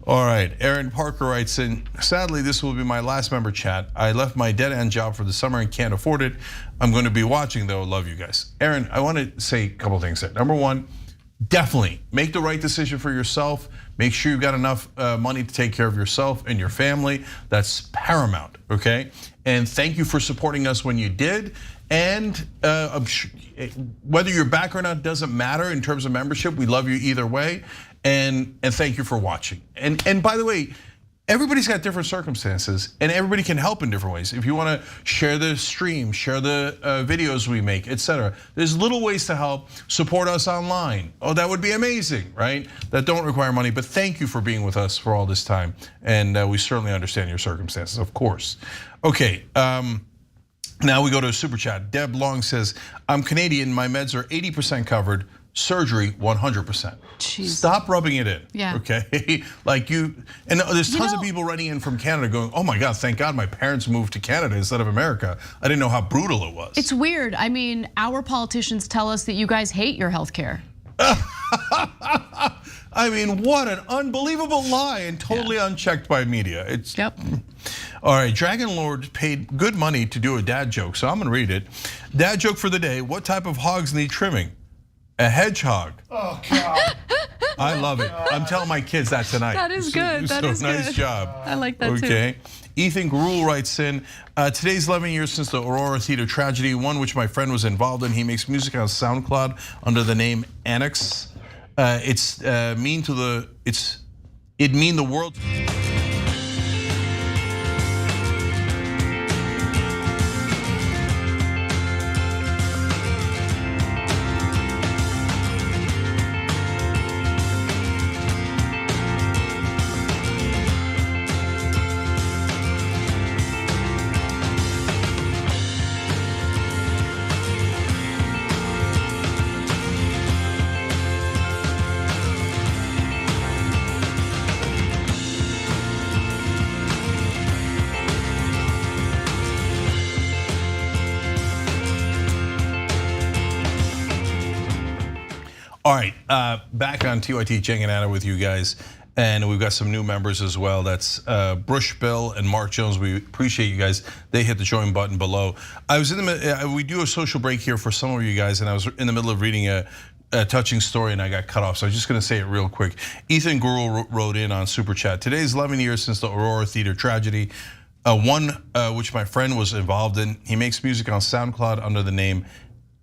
All right, Aaron Parker writes in, sadly, this will be my last member chat. I left my dead-end job for the summer and can't afford it. I'm going to be watching though, love you guys. Aaron, I want to say a couple things there. Number one, definitely make the right decision for yourself. Make sure you've got enough money to take care of yourself and your family. That's paramount, okay? And thank you for supporting us when you did. And whether you're back or not doesn't matter in terms of membership. We love you either way. And thank you for watching. And by the way, everybody's got different circumstances and everybody can help in different ways. If you want to share the stream, share the videos we make, etc. There's little ways to help. Support us online. Oh, that would be amazing, right? That don't require money, but thank you for being with us for all this time. And we certainly understand your circumstances, of course. Okay, now we go to a super chat. Deb Long says, I'm Canadian, my meds are 80% covered, surgery 100%. Jeez. Stop rubbing it in, yeah. Okay? Like and there's tons of people writing in from Canada going, oh my God, thank God my parents moved to Canada instead of America. I didn't know how brutal it was. It's weird. I mean, our politicians tell us that you guys hate your healthcare. I mean, what an unbelievable lie and totally unchecked by media. It's Yep. All right, Dragon Lord paid good money to do a dad joke, so I'm gonna read it. Dad joke for the day, what type of hogs need trimming? A hedgehog. Oh, God. I love it. I'm telling my kids that tonight. That is good. That is nice good. job. I like that too. Okay. Ethan Gruel writes in, today's 11 years since the Aurora Theater tragedy, one which my friend was involved in. He makes music on SoundCloud under the name Annex. It mean the world. All right, back on TYT Cheng and Anna with you guys, and we've got some new members as well. That's Brush Bill and Mark Jones. We appreciate you guys. They hit the join button below. I was in the we do a social break here for some of you guys, and I was in the middle of reading a touching story and I got cut off. So I'm just going to say it real quick. Ethan Gruel wrote in on Super Chat. Today's 11 years since the Aurora Theater tragedy. One which my friend was involved in. He makes music on SoundCloud under the name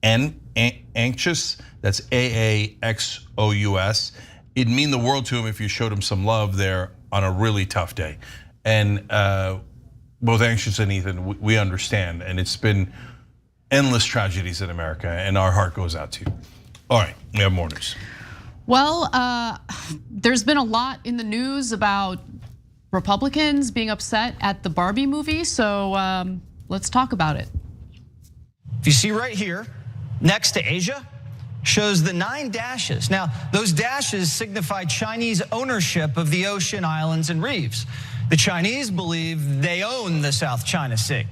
Anxious. That's AAXOUS. It'd mean the world to him if you showed him some love there on a really tough day. And both Anxious and Ethan, we understand. And it's been endless tragedies in America, and our heart goes out to you. All right, we have more news. Well, there's been a lot in the news about Republicans being upset at the Barbie movie, so let's talk about it. If you see right here, next to Asia, shows the 9 dashes. Now, those dashes signify Chinese ownership of the ocean, islands, and reefs. The Chinese believe they own the South China Sea,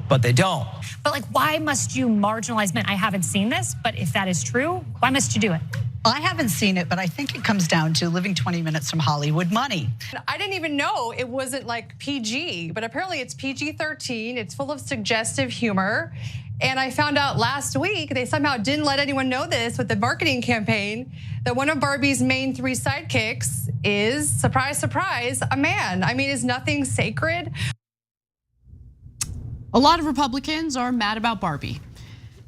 but they don't. But like, why must you marginalize men? I haven't seen this, but if that is true, why must you do it? I haven't seen it, but I think it comes down to living 20 minutes from Hollywood money. I didn't even know it wasn't like PG, but apparently it's PG-13. It's full of suggestive humor. And I found out last week, they somehow didn't let anyone know this with the marketing campaign, that one of Barbie's main 3 sidekicks is, surprise, surprise, a man. I mean, is nothing sacred? A lot of Republicans are mad about Barbie.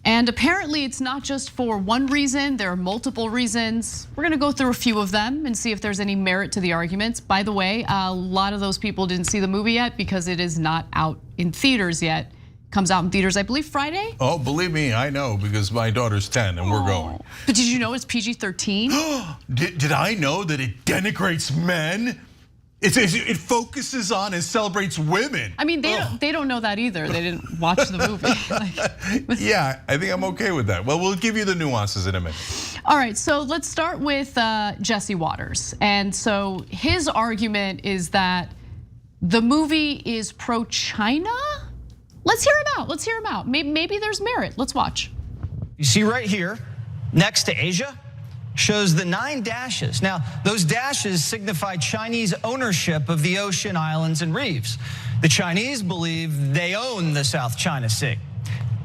And apparently it's not just for one reason, there are multiple reasons. We're gonna go through a few of them and see if there's any merit to the arguments. By the way, a lot of those people didn't see the movie yet because it is not out in theaters yet. Comes out in theaters, I believe, Friday? Oh, believe me, I know, because my daughter's 10 and we're going. But did you know it's PG-13? Did I know that it denigrates men? It focuses on and celebrates women. I mean, they don't know that either. They didn't watch the movie. Yeah, I think I'm okay with that. Well, we'll give you the nuances in a minute. All right, so let's start with Jesse Waters. And so his argument is that the movie is pro-China. Let's hear him out. Maybe there's merit. Let's watch. You see right here, next to Asia, shows the 9 dashes. Now, those dashes signify Chinese ownership of the ocean, islands, and reefs. The Chinese believe they own the South China Sea,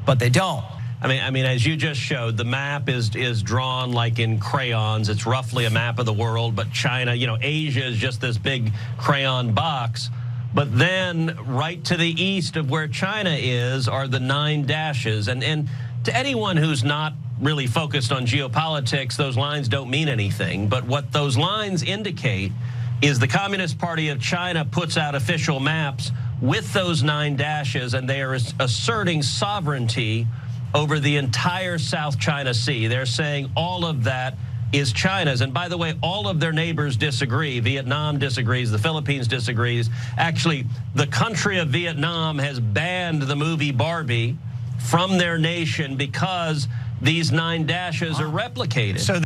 but they don't. I mean, as you just showed, the map is drawn like in crayons. It's roughly a map of the world, but China, Asia is just this big crayon box. But then right to the east of where China is are the 9 dashes. And to anyone who's not really focused on geopolitics, those lines don't mean anything. But what those lines indicate is the Communist Party of China puts out official maps with those 9 dashes, and they are asserting sovereignty over the entire South China Sea. They're saying all of that is China's. And by the way, all of their neighbors disagree. Vietnam disagrees, the Philippines disagrees. Actually, the country of Vietnam has banned the movie Barbie from their nation because these 9 dashes are replicated. So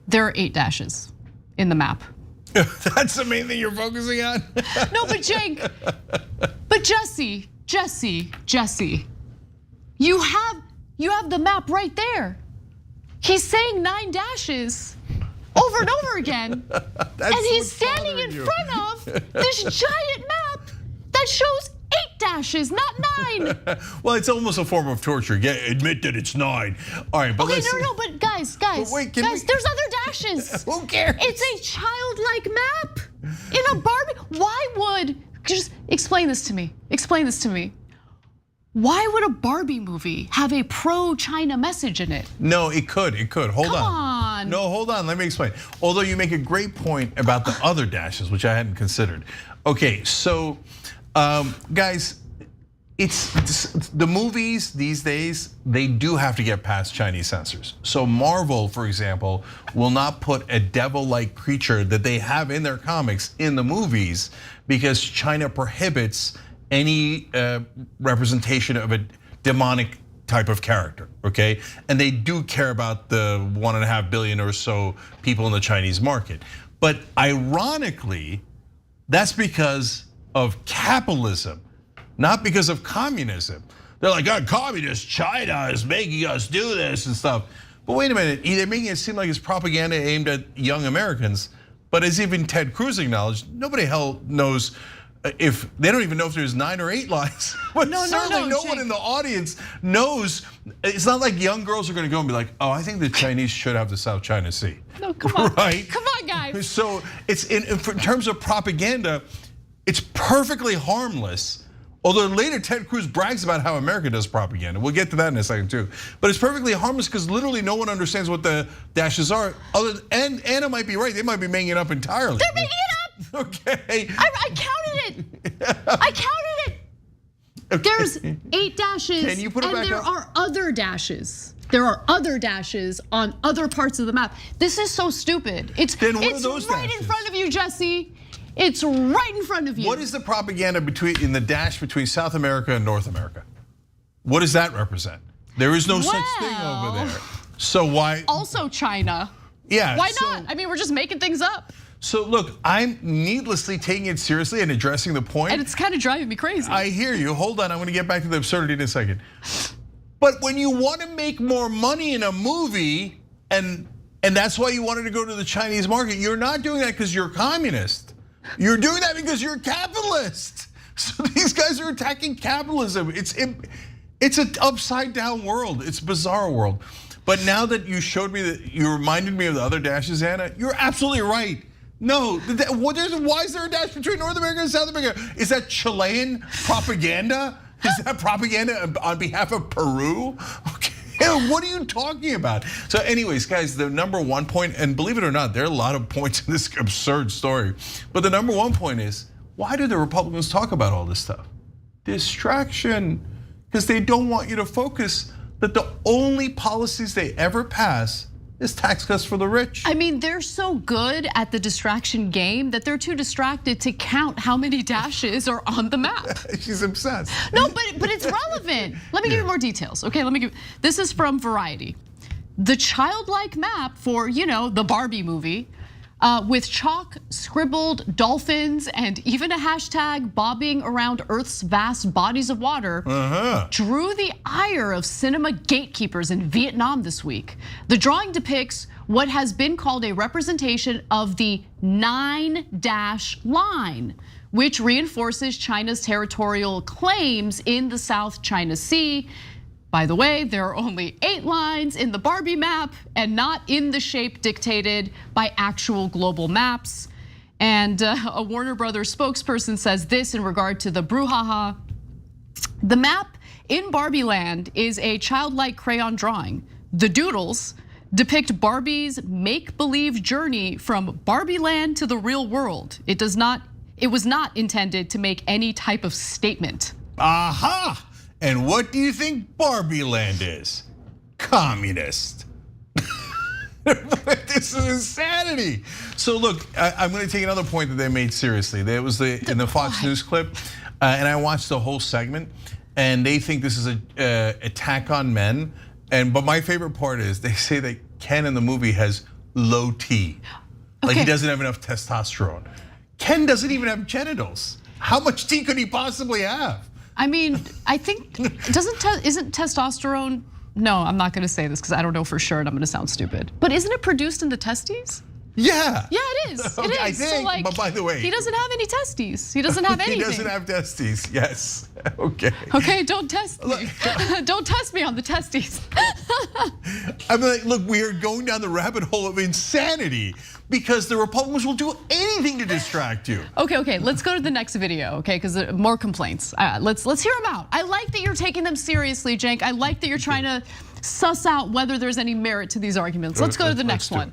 there are 8 dashes in the map. That's the main thing you're focusing on? No, but Jake, but Jesse, you have the map right there. He's saying 9 dashes over and over again. And he's standing in front of this giant map that shows 8 dashes, not 9. Well, it's almost a form of torture. Admit that it's 9. All right, but okay, no, but guys, there's other dashes. Who cares? It's a childlike map in a Barbie. Why would, just explain this to me. Why would a Barbie movie have a pro-China message in it? No, it could. Hold Come on. No, hold on, let me explain. Although you make a great point about the other dashes, which I hadn't considered. Okay, so guys, it's the movies these days, they do have to get past Chinese censors. So Marvel, for example, will not put a devil-like creature that they have in their comics in the movies because China prohibits any representation of a demonic type of character, okay? And they do care about the 1.5 billion or so people in the Chinese market. But ironically, that's because of capitalism, not because of communism. They're like, communist China is making us do this and stuff. But wait a minute, they're making it seem like it's propaganda aimed at young Americans. But as even Ted Cruz acknowledged, nobody hell knows if they don't even know if there's 9 or 8 lines. But certainly no one in the audience knows. It's not like young girls are gonna go and be like, oh, I think the Chinese should have the South China Sea. No, come on, right? Come on, guys. So it's in terms of propaganda, it's perfectly harmless. Although later Ted Cruz brags about how America does propaganda. We'll get to that in a second too. But it's perfectly harmless because literally no one understands what the dashes are. And Anna might be right, they might be making it up entirely. They're making it up. Okay. I counted it. Okay. There's 8 dashes. Can you put it back and there up? are other dashes. There are other dashes on other parts of the map. This is so stupid. It's then what are those right dashes? In front of you, Jesse. It's right in front of you. What is the propaganda in the dash between South America and North America? What does that represent? There is no such thing over there. So why? Also China. Yeah. Why not? I mean, we're just making things up. So look, I'm needlessly taking it seriously and addressing the point. And it's kind of driving me crazy. I hear you. Hold on, I'm gonna get back to the absurdity in a second. But when you want to make more money in a movie, and that's why you wanted to go to the Chinese market, you're not doing that because you're communist. You're doing that because you're capitalist. So these guys are attacking capitalism. It's an upside down world. It's a bizarre world. But now that you showed me that, you reminded me of the other dashes, Anna, you're absolutely right. No, why is there a dash between North America and South America? Is that Chilean propaganda? Is that propaganda on behalf of Peru? Okay. What are you talking about? So anyways, guys, the number one point, and believe it or not, there are a lot of points in this absurd story. But the number one point is, why do the Republicans talk about all this stuff? Distraction, because they don't want you to focus that the only policies they ever pass is tax cuts for the rich. I mean, they're so good at the distraction game that they're too distracted to count how many dashes are on the map. She's obsessed. No, but it's relevant. Let me give you more details. Okay, this is from Variety. The childlike map for, the Barbie movie, with chalk scribbled dolphins and even a hashtag bobbing around Earth's vast bodies of water, drew the ire of cinema gatekeepers in Vietnam this week. The drawing depicts what has been called a representation of the 9-dash line, which reinforces China's territorial claims in the South China Sea. By the way, there are only 8 lines in the Barbie map and not in the shape dictated by actual global maps. And a Warner Brothers spokesperson says this in regard to the brouhaha. The map in Barbie Land is a childlike crayon drawing. The doodles depict Barbie's make-believe journey from Barbie Land to the real world. It was not intended to make any type of statement. Aha! And what do you think Barbie Land is? Communist. This is insanity. So look, I'm going to take another point that they made seriously. There was in the Fox News clip, and I watched the whole segment, and they think this is an attack on men. But my favorite part is they say that Ken in the movie has low T, like he doesn't have enough testosterone. Ken doesn't even have genitals. How much T could he possibly have? I mean, I think, isn't testosterone, no, I'm not gonna say this because I don't know for sure and I'm gonna sound stupid. But isn't it produced in the testes? Yeah. Yeah, it is. Okay, I think, but by the way, he doesn't have any testes. He doesn't have anything. He doesn't have testes, yes, okay. Okay, don't test me. Don't test me on the testes. I'm like, look, we are going down the rabbit hole of insanity because the Republicans will do anything to distract you. Okay, let's go to the next video, okay? Because more complaints. Let's hear them out. I like that you're taking them seriously, Cenk. I like that you're trying to suss out whether there's any merit to these arguments. Let's go to the next one.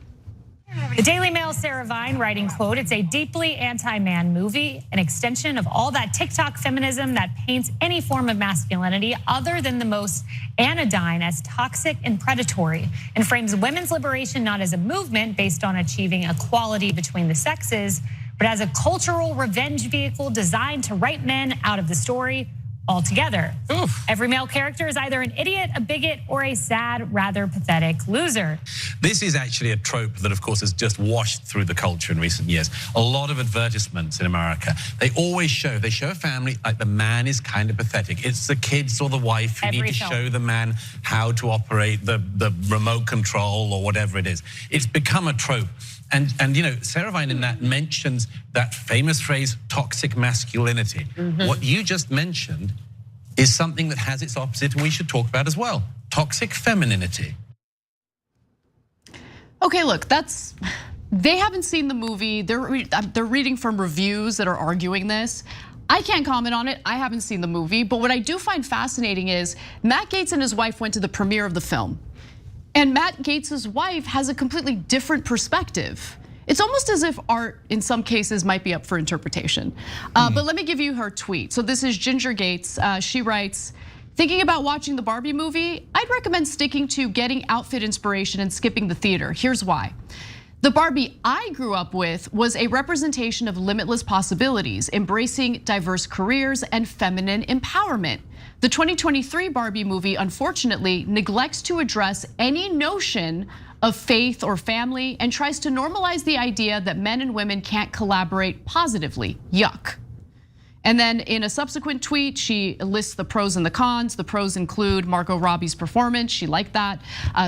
The Daily Mail's Sarah Vine writing, quote, "It's a deeply anti-man movie, an extension of all that TikTok feminism that paints any form of masculinity other than the most anodyne as toxic and predatory, and frames women's liberation not as a movement based on achieving equality between the sexes, but as a cultural revenge vehicle designed to write men out of the story altogether. Every male character is either an idiot, a bigot, or a sad, rather pathetic loser." This is actually a trope that, of course, has just washed through the culture in recent years. A lot of advertisements in America, they show a family like the man is kind of pathetic. It's the kids or the wife who need to show the man how to operate the remote control or whatever it is. It's become a trope. And Sarah Vine in that mentions that famous phrase, toxic masculinity. What you just mentioned is something that has its opposite and we should talk about as well, toxic femininity. Okay, look, they haven't seen the movie. They're reading from reviews that are arguing this. I can't comment on it, I haven't seen the movie, but what I do find fascinating is Matt Gaetz and his wife went to the premiere of the film. And Matt Gaetz's wife has a completely different perspective. It's almost as if art, in some cases, might be up for interpretation. But let me give you her tweet. So this is Ginger Gaetz. She writes, "Thinking about watching the Barbie movie? I'd recommend sticking to getting outfit inspiration and skipping the theater. Here's why. The Barbie I grew up with was a representation of limitless possibilities, embracing diverse careers and feminine empowerment. The 2023 Barbie movie, unfortunately, neglects to address any notion of faith or family and tries to normalize the idea that men and women can't collaborate positively. Yuck." And then in a subsequent tweet, she lists the pros and the cons. The pros include Margot Robbie's performance, she liked that.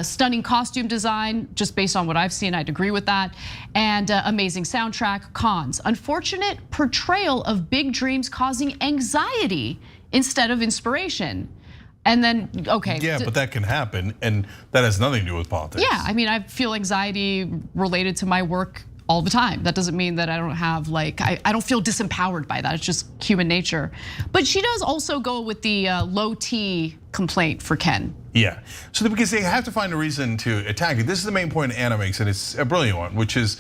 Stunning costume design, just based on what I've seen, I'd agree with that. And amazing soundtrack. Cons, unfortunate portrayal of big dreams causing anxiety instead of inspiration. And then, okay. Yeah, but that can happen, and that has nothing to do with politics. Yeah, I mean, I feel anxiety related to my work all the time. That doesn't mean that I don't have I don't feel disempowered by that. It's just human nature. But she does also go with the low T complaint for Ken. Yeah, so because they have to find a reason to attack it. This is the main point Anna makes, and it's a brilliant one, which is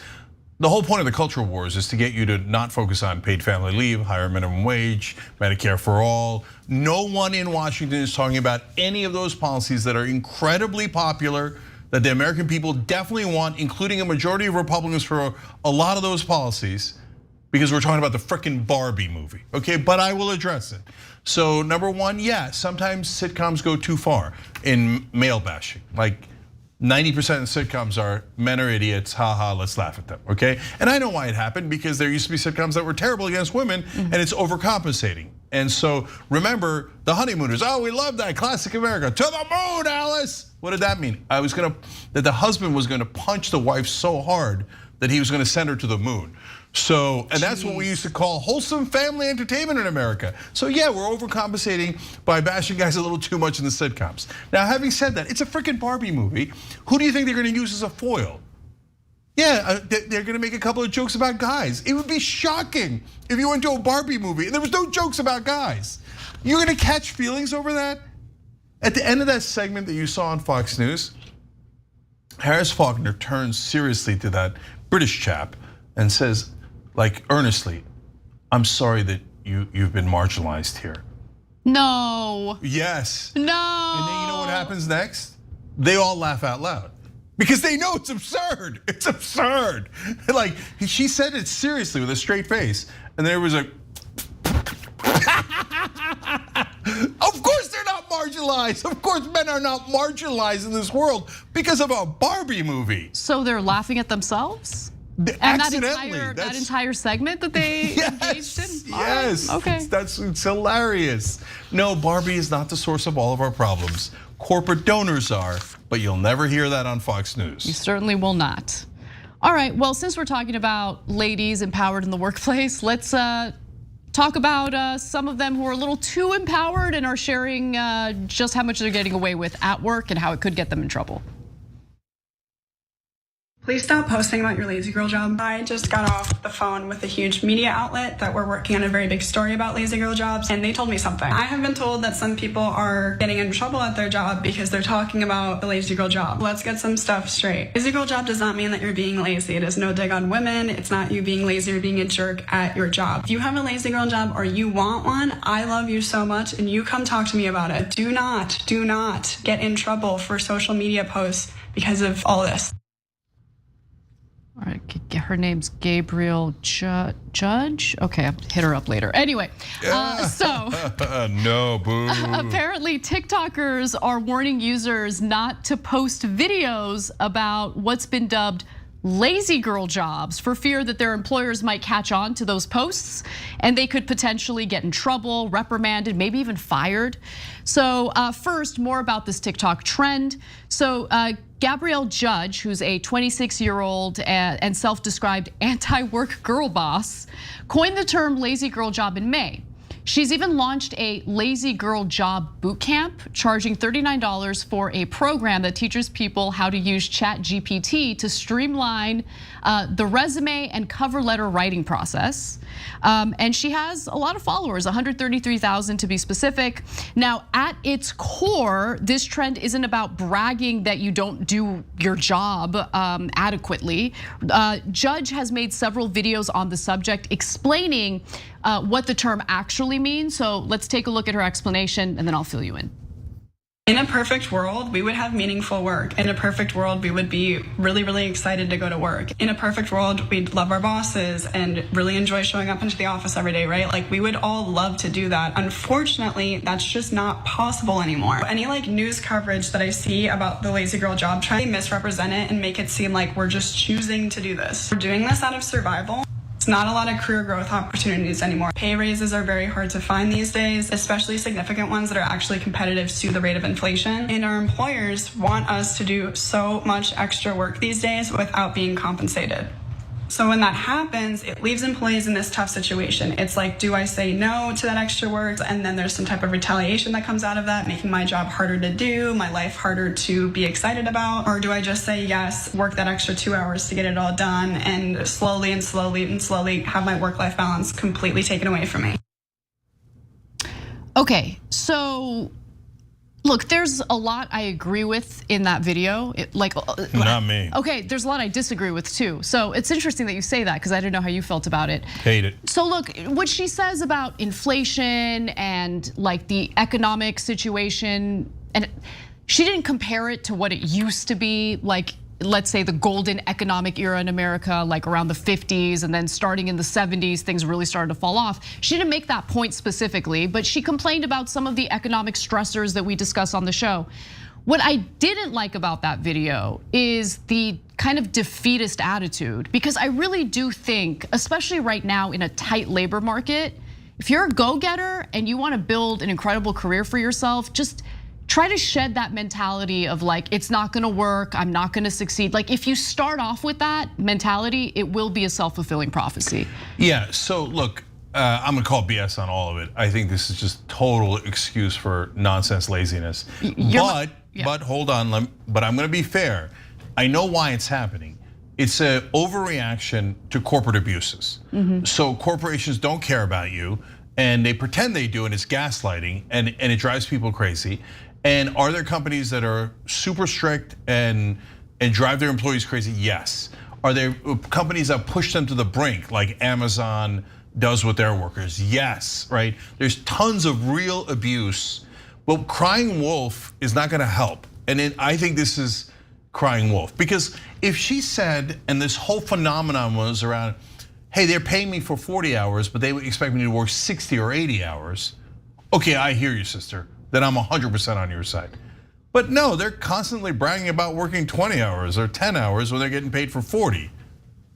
the whole point of the culture wars is to get you to not focus on paid family leave, higher minimum wage, Medicare for all. No one in Washington is talking about any of those policies that are incredibly popular, that the American people definitely want, including a majority of Republicans for a lot of those policies, because we're talking about the frickin' Barbie movie, okay? But I will address it. So number one, yeah, sometimes sitcoms go too far in male bashing. Like 90% of sitcoms are men are idiots, haha, let's laugh at them, okay? And I know why it happened, because there used to be sitcoms that were terrible against women, and it's overcompensating. And so remember the honeymooners, oh, we love that, classic America, to the moon, Alice. What did that mean? That the husband was gonna punch the wife so hard that he was gonna send her to the moon. So, and that's what we used to call wholesome family entertainment in America. So yeah, we're overcompensating by bashing guys a little too much in the sitcoms. Now, having said that, it's a freaking Barbie movie. Who do you think they're gonna use as a foil? Yeah, they're gonna make a couple of jokes about guys. It would be shocking if you went to a Barbie movie and there was no jokes about guys. You're gonna catch feelings over that? At the end of that segment that you saw on Fox News, Harris Faulkner turns seriously to that British chap and says, like earnestly, I'm sorry that you've been marginalized here. No. Yes. No. And then you know what happens next? They all laugh out loud because they know it's absurd. It's absurd. Like she said it seriously with a straight face, and there was a. Of course they're not marginalized. Of course men are not marginalized in this world because of a Barbie movie. So they're laughing at themselves? And that entire segment that they engaged in? Yes, okay. It's hilarious. No, Barbie is not the source of all of our problems. Corporate donors are, but you'll never hear that on Fox News. You certainly will not. All right, well, since we're talking about ladies empowered in the workplace, let's talk about some of them who are a little too empowered and are sharing just how much they're getting away with at work and how it could get them in trouble. Please stop posting about your lazy girl job. I just got off the phone with a huge media outlet that were working on a very big story about lazy girl jobs, and they told me something. I have been told that some people are getting in trouble at their job because they're talking about the lazy girl job. Let's get some stuff straight. Lazy girl job does not mean that you're being lazy. It is no dig on women. It's not you being lazy or being a jerk at your job. If you have a lazy girl job or you want one, I love you so much, and you come talk to me about it. Do not get in trouble for social media posts because of all this. All right, her name's Gabriel Judge. Okay, I'll hit her up later. Anyway, so no, boo. Apparently, TikTokers are warning users not to post videos about what's been dubbed lazy girl jobs for fear that their employers might catch on to those posts and they could potentially get in trouble, reprimanded, maybe even fired. So first, more about this TikTok trend. So Gabrielle Judge, who's a 26-year-old and self-described anti-work girl boss, coined the term lazy girl job in May. She's even launched a lazy girl job boot camp, charging $39 for a program that teaches people how to use ChatGPT to streamline the resume and cover letter writing process. And she has a lot of followers, 133,000 to be specific. Now, at its core, this trend isn't about bragging that you don't do your job adequately. Judge has made several videos on the subject explaining what the term actually means. So let's take a look at her explanation and then I'll fill you in. In a perfect world, we would have meaningful work. In a perfect world, we would be really, really excited to go to work. In a perfect world, we'd love our bosses and really enjoy showing up into the office every day, right? Like we would all love to do that. Unfortunately, that's just not possible anymore. Any news coverage that I see about the lazy girl job trend, they misrepresent it and make it seem like we're just choosing to do this. We're doing this out of survival. It's not a lot of career growth opportunities anymore. Pay raises are very hard to find these days, especially significant ones that are actually competitive to the rate of inflation. And our employers want us to do so much extra work these days without being compensated. So when that happens, it leaves employees in this tough situation. It's like, do I say no to that extra work? And then there's some type of retaliation that comes out of that, making my job harder to do, my life harder to be excited about. Or do I just say yes, work that extra 2 hours to get it all done, and slowly have my work-life balance completely taken away from me? Okay, so look, there's a lot I agree with in that video. Not me. Okay, there's a lot I disagree with too. So it's interesting that you say that because I didn't know how you felt about it. Hate it. So look, what she says about inflation and the economic situation, and she didn't compare it to what it used to be, like let's say the golden economic era in America, like around the 50s, and then starting in the 70s, things really started to fall off. She didn't make that point specifically, but she complained about some of the economic stressors that we discuss on the show. What I didn't like about that video is the kind of defeatist attitude, because I really do think, especially right now in a tight labor market, if you're a go-getter and you want to build an incredible career for yourself, just try to shed that mentality of like, it's not gonna work, I'm not gonna succeed. Like if you start off with that mentality, it will be a self-fulfilling prophecy. Yeah, so look, I'm gonna call BS on all of it. I think this is just total excuse for nonsense laziness. But hold on, but I'm gonna be fair. I know why it's happening. It's an overreaction to corporate abuses. So corporations don't care about you and they pretend they do, and it's gaslighting, and it drives people crazy. And are there companies that are super strict and drive their employees crazy? Yes. Are there companies that push them to the brink, like Amazon does with their workers? Yes, right? There's tons of real abuse, but crying wolf is not gonna help. And I think this is crying wolf, because if she said, and this whole phenomenon was around, hey, they're paying me for 40 hours, but they expect me to work 60 or 80 hours. Okay, I hear you, sister. Then I'm 100% on your side. But no, they're constantly bragging about working 20 hours or 10 hours when they're getting paid for 40.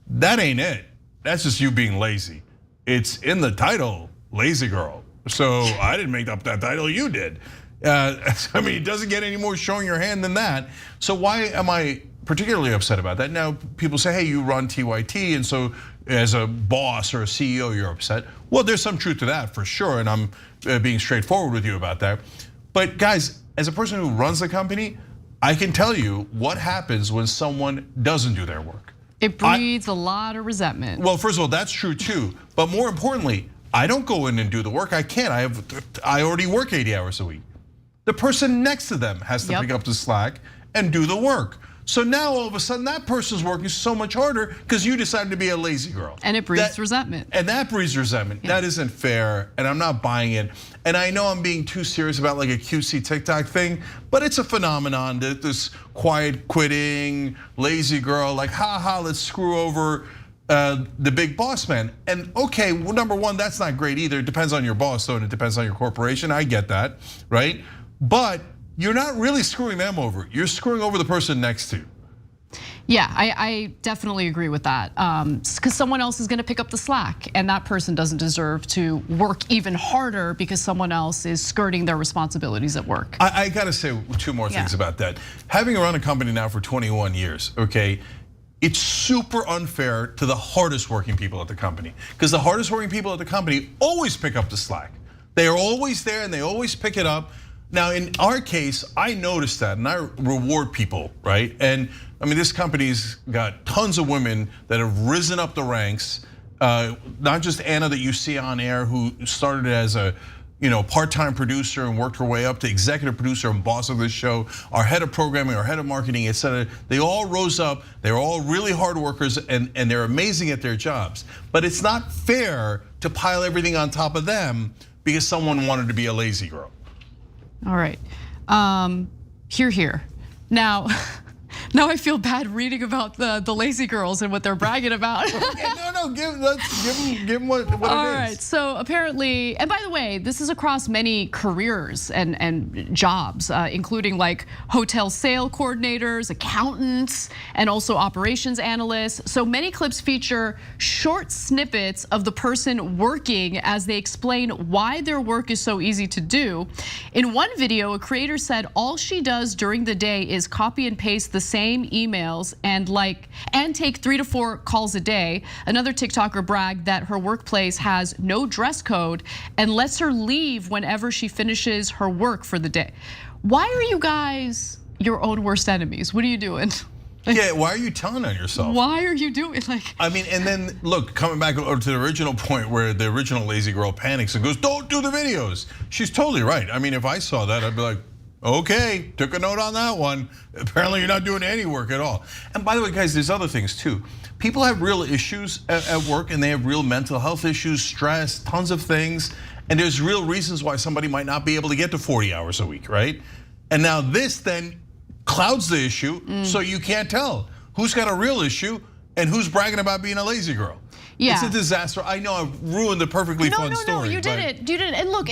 That ain't it. That's just you being lazy. It's in the title, lazy girl. So I didn't make up that title, you did. I mean, it doesn't get any more showing your hand than that. So why am I particularly upset about that? Now, people say, hey, you run TYT, and so as a boss or a CEO, you're upset. Well, there's some truth to that for sure, and I'm being straightforward with you about that. But guys, as a person who runs the company, I can tell you what happens when someone doesn't do their work. It breeds a lot of resentment. Well, first of all, that's true too. But more importantly, I don't go in and do the work. I can't. I already work 80 hours a week. The person next to them has to pick up the slack and do the work. So now all of a sudden that person's working so much harder because you decided to be a lazy girl. And it breeds resentment. And that breeds resentment. That isn't fair, and I'm not buying it. And I know I'm being too serious about like a cutesy TikTok thing, but it's a phenomenon, that this quiet quitting, lazy girl, like ha, let's screw over the big boss man. And okay, well, number one, that's not great either. It depends on your boss, though, and it depends on your corporation. I get that, right? But you're not really screwing them over. You're screwing over the person next to you. Yeah, I definitely agree with that. Because someone else is gonna pick up the slack, and that person doesn't deserve to work even harder because someone else is skirting their responsibilities at work. I gotta say two more things about that. Having run a company now for 21 years, okay, it's super unfair to the hardest working people at the company, because the hardest working people at the company always pick up the slack. They are always there and they always pick it up. Now, in our case, I noticed that, and I reward people, right? And I mean, this company's got tons of women that have risen up the ranks. Not just Anna that you see on air, who started as a part-time producer and worked her way up to executive producer and boss of this show, our head of programming, our head of marketing, etc. They all rose up. They're all really hard workers, and they're amazing at their jobs. But it's not fair to pile everything on top of them because someone wanted to be a lazy girl. All right, here. Now I feel bad reading about the lazy girls and what they're bragging about. No, give them what it is. All right, so apparently, and by the way, this is across many careers and jobs, including like hotel sale coordinators, accountants, and also operations analysts. So many clips feature short snippets of the person working as they explain why their work is so easy to do. In one video, a creator said all she does during the day is copy and paste the same emails and take 3 to 4 calls a day. Another TikToker bragged that her workplace has no dress code and lets her leave whenever she finishes her work for the day. Why are you guys your own worst enemies? What are you doing? Yeah, why are you telling on yourself? Why are you doing I mean, and then look, coming back to the original point where the original lazy girl panics and goes, "Don't do the videos." She's totally right. I mean, if I saw that, I'd be like, okay, took a note on that one. Apparently you're not doing any work at all. And by the way, guys, there's other things too. People have real issues at work, and they have real mental health issues, stress, tons of things. And there's real reasons why somebody might not be able to get to 40 hours a week, right? And now this then clouds the issue, so you can't tell who's got a real issue and who's bragging about being a lazy girl. Yeah. It's a disaster. I know I've ruined the perfectly fun story. No, you did it. You did it. And look,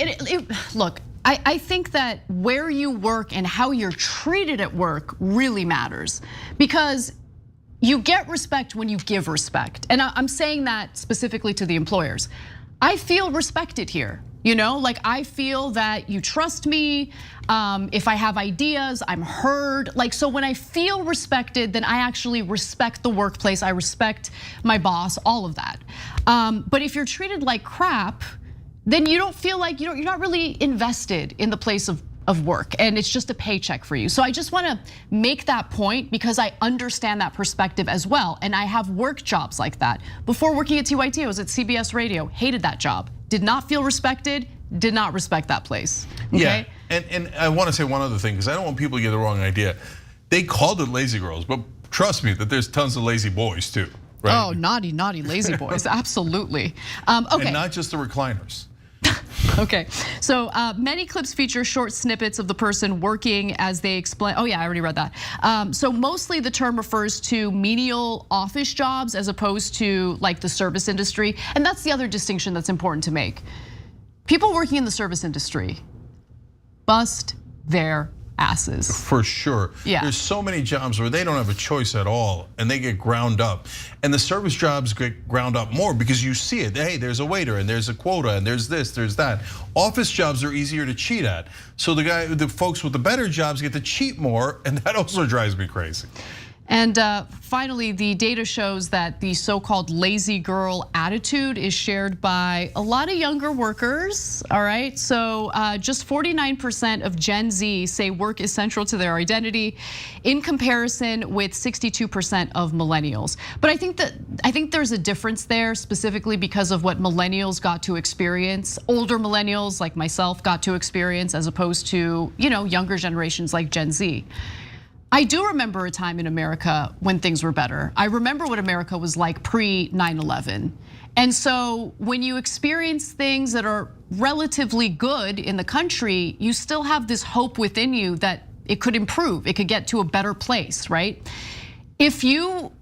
look, I think that where you work and how you're treated at work really matters, because you get respect when you give respect. And I'm saying that specifically to the employers. I feel respected here. You know, like I feel that you trust me. If I have ideas, I'm heard. Like, so when I feel respected, then I actually respect the workplace. I respect my boss, all of that. But if you're treated like crap, then you don't feel like, you're not really invested in the place of work, and it's just a paycheck for you. So I just wanna make that point because I understand that perspective as well. And I have worked jobs like that. Before working at TYT, I was at CBS Radio, hated that job. Did not feel respected, did not respect that place, okay? Yeah, and I wanna say one other thing, because I don't want people to get the wrong idea. They called it lazy girls, but trust me that there's tons of lazy boys too, right? Oh, naughty, naughty lazy boys, absolutely. Okay. And not just the recliners. Okay, so many clips feature short snippets of the person working as they explain. Oh yeah, I already read that. So mostly the term refers to menial office jobs as opposed to like the service industry. And that's the other distinction that's important to make. People working in the service industry bust their asses. For sure. Yeah. There's so many jobs where they don't have a choice at all and they get ground up. And the service jobs get ground up more because you see it. Hey, there's a waiter and there's a quota and there's this, there's that. Office jobs are easier to cheat at. So the folks with the better jobs get to cheat more, and that also drives me crazy. And finally, the data shows that the so-called lazy girl attitude is shared by a lot of younger workers, all right? So just 49% of Gen Z say work is central to their identity, in comparison with 62% of millennials. But I think there's a difference there, specifically because of what millennials got to experience, older millennials like myself got to experience, as opposed to younger generations like Gen Z. I do remember a time in America when things were better. I remember what America was like pre 9/11. And so when you experience things that are relatively good in the country, you still have this hope within you that it could improve, it could get to a better place, right? If you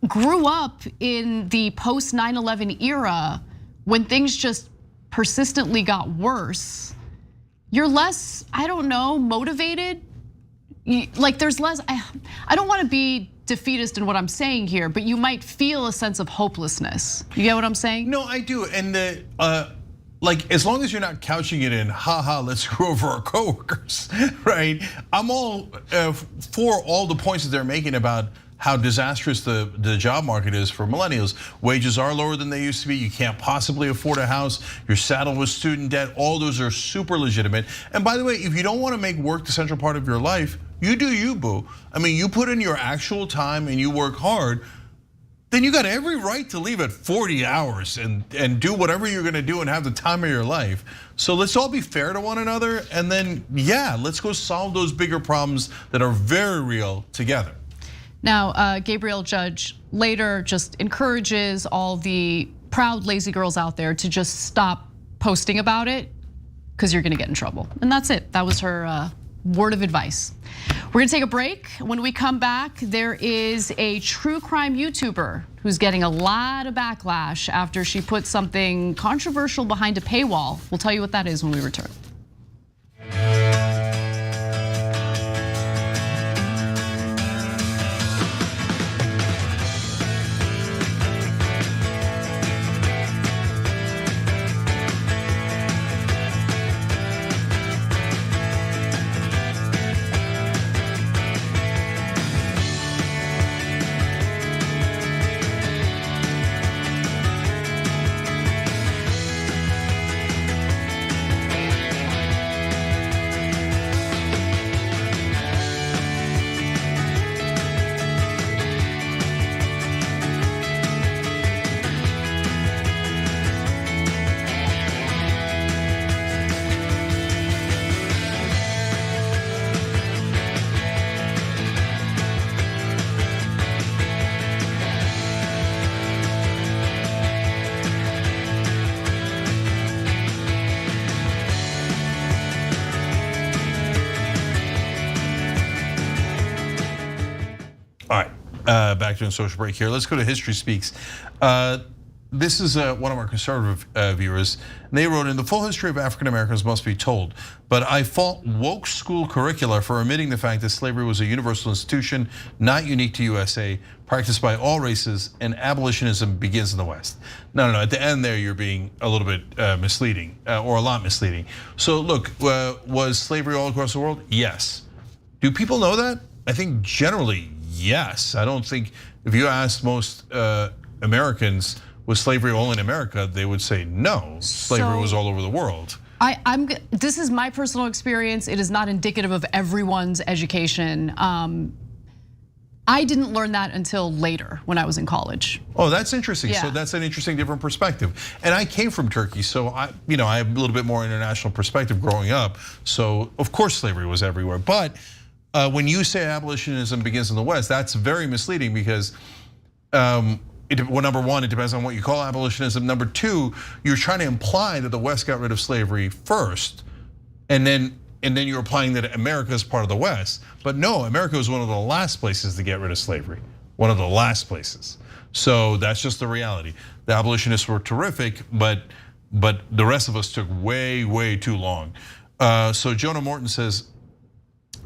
grew up in the post 9/11 era when things just persistently got worse, you're less, I don't know, motivated. Like there's less, I don't wanna be defeatist in what I'm saying here, but you might feel a sense of hopelessness. You get what I'm saying? No, I do, and like as long as you're not couching it in, haha, let's screw over our coworkers, right? I'm all for all the points that they're making about how disastrous the job market is for millennials. Wages are lower than they used to be. You can't possibly afford a house. You're saddled with student debt. All those are super legitimate. And by the way, if you don't want to make work the central part of your life, you do you, boo. I mean, you put in your actual time and you work hard, then you got every right to leave at 40 hours and do whatever you're gonna do and have the time of your life. So let's all be fair to one another, and then yeah, let's go solve those bigger problems that are very real together. Now, Gabriel Judge later just encourages all the proud lazy girls out there to just stop posting about it, because you're gonna get in trouble. And that's it, that was her word of advice. We're gonna take a break. When we come back, there is a true crime YouTuber who's getting a lot of backlash after she put something controversial behind a paywall. We'll tell you what that is when we return. All right, back to a social break here. Let's go to History Speaks. This is one of our conservative viewers. They wrote in, the full history of African Americans must be told, but I fault woke school curricula for omitting the fact that slavery was a universal institution, not unique to USA, practiced by all races, and abolitionism begins in the West. No, at the end there, you're being a little bit misleading, or a lot misleading. So look, was slavery all across the world? Yes. Do people know that? I think generally, yes. I don't think, if you ask most Americans, was slavery all in America, they would say no. Slavery was all over the world. This is my personal experience. It is not indicative of everyone's education. I didn't learn that until later when I was in college. Oh, that's interesting. Yeah. So that's an interesting, different perspective. And I came from Turkey, so I have a little bit more international perspective growing up. So of course slavery was everywhere. But when you say abolitionism begins in the West, that's very misleading because well, number one, it depends on what you call abolitionism. Number two, you're trying to imply that the West got rid of slavery first, and then you're implying that America is part of the West. But no, America was one of the last places to get rid of slavery. One of the last places. So that's just the reality. The abolitionists were terrific, but the rest of us took way, way too long. So Jonah Morton says,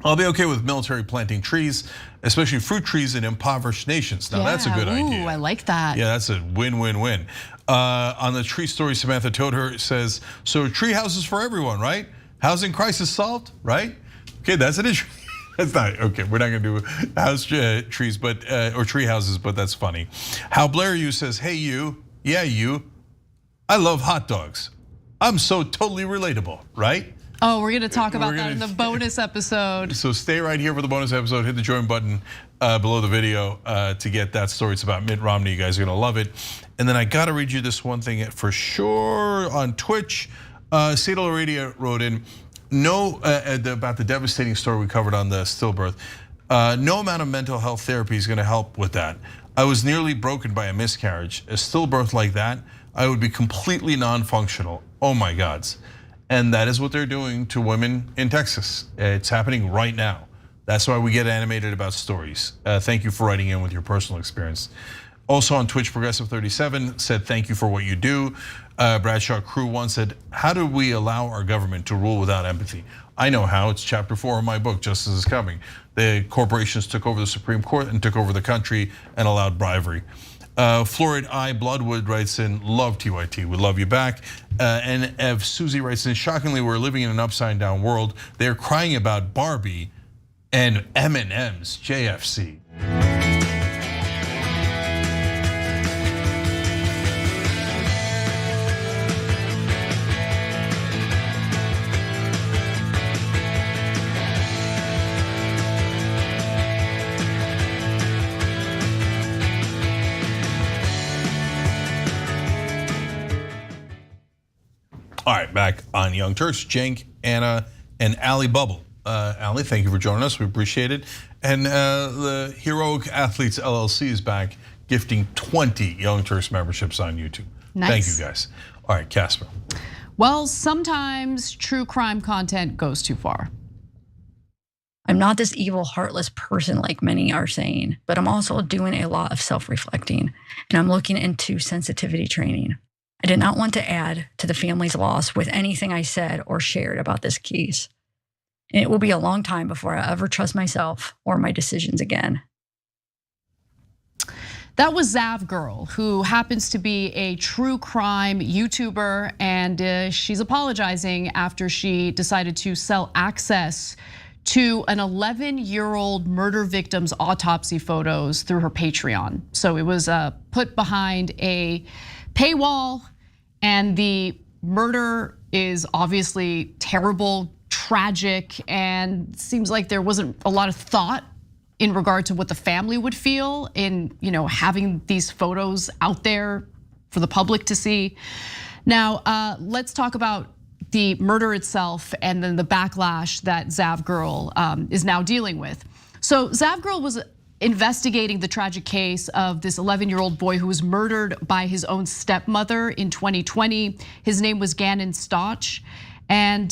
I'll be okay with military planting trees, especially fruit trees in impoverished nations. Now that's a good idea. Ooh, I like that. Yeah, that's a win-win-win. On the tree story, Samantha Toder says, so tree houses for everyone, right? Housing crisis solved, right? Okay, that's an issue. That's not, okay, we're not gonna do house trees, or tree houses, but that's funny. How Blair you says, hey you, yeah you, I love hot dogs. I'm so totally relatable, right? Oh, we're gonna talk about that in the bonus episode. So stay right here for the bonus episode. Hit the join button below the video to get that story. It's about Mitt Romney. You guys are gonna love it. And then I gotta read you this one thing for sure on Twitch. Cedal Radio wrote in, about the devastating story we covered on the stillbirth. No amount of mental health therapy is gonna help with that. I was nearly broken by a miscarriage. A stillbirth like that, I would be completely non-functional. Oh my gods. And that is what they're doing to women in Texas. It's happening right now. That's why we get animated about stories. Thank you for writing in with your personal experience. Also on Twitch, Progressive37 said, thank you for what you do. Bradshaw Crew 1 said, how do we allow our government to rule without empathy? I know how, it's chapter 4 of my book, Justice is Coming. The corporations took over the Supreme Court and took over the country and allowed bribery. Florid I Bloodwood writes in, love TYT, we love you back. And Ev Susie writes in, shockingly, we're living in an upside down world. They're crying about Barbie and M&M's JFC. All right, back on Young Turks, Cenk, Anna, and Ali Bubble. Ali, thank you for joining us, we appreciate it. And the Heroic Athletes LLC is back, gifting 20 Young Turks memberships on YouTube. Nice. Thank you guys. All right, Casper. Well, sometimes true crime content goes too far. I'm not this evil, heartless person like many are saying, but I'm also doing a lot of self-reflecting, and I'm looking into sensitivity training. I did not want to add to the family's loss with anything I said or shared about this case. And it will be a long time before I ever trust myself or my decisions again. That was Zav Girl, who happens to be a true crime YouTuber, and she's apologizing after she decided to sell access to an 11-year-old murder victim's autopsy photos through her Patreon. So it was put behind a paywall, and the murder is obviously terrible, tragic, and seems like there wasn't a lot of thought in regard to what the family would feel in having these photos out there for the public to see. Now, let's talk about the murder itself and then the backlash that Zav Girl is now dealing with. So Zav Girl was investigating the tragic case of this 11-year-old boy who was murdered by his own stepmother in 2020. His name was Gannon Stotch. And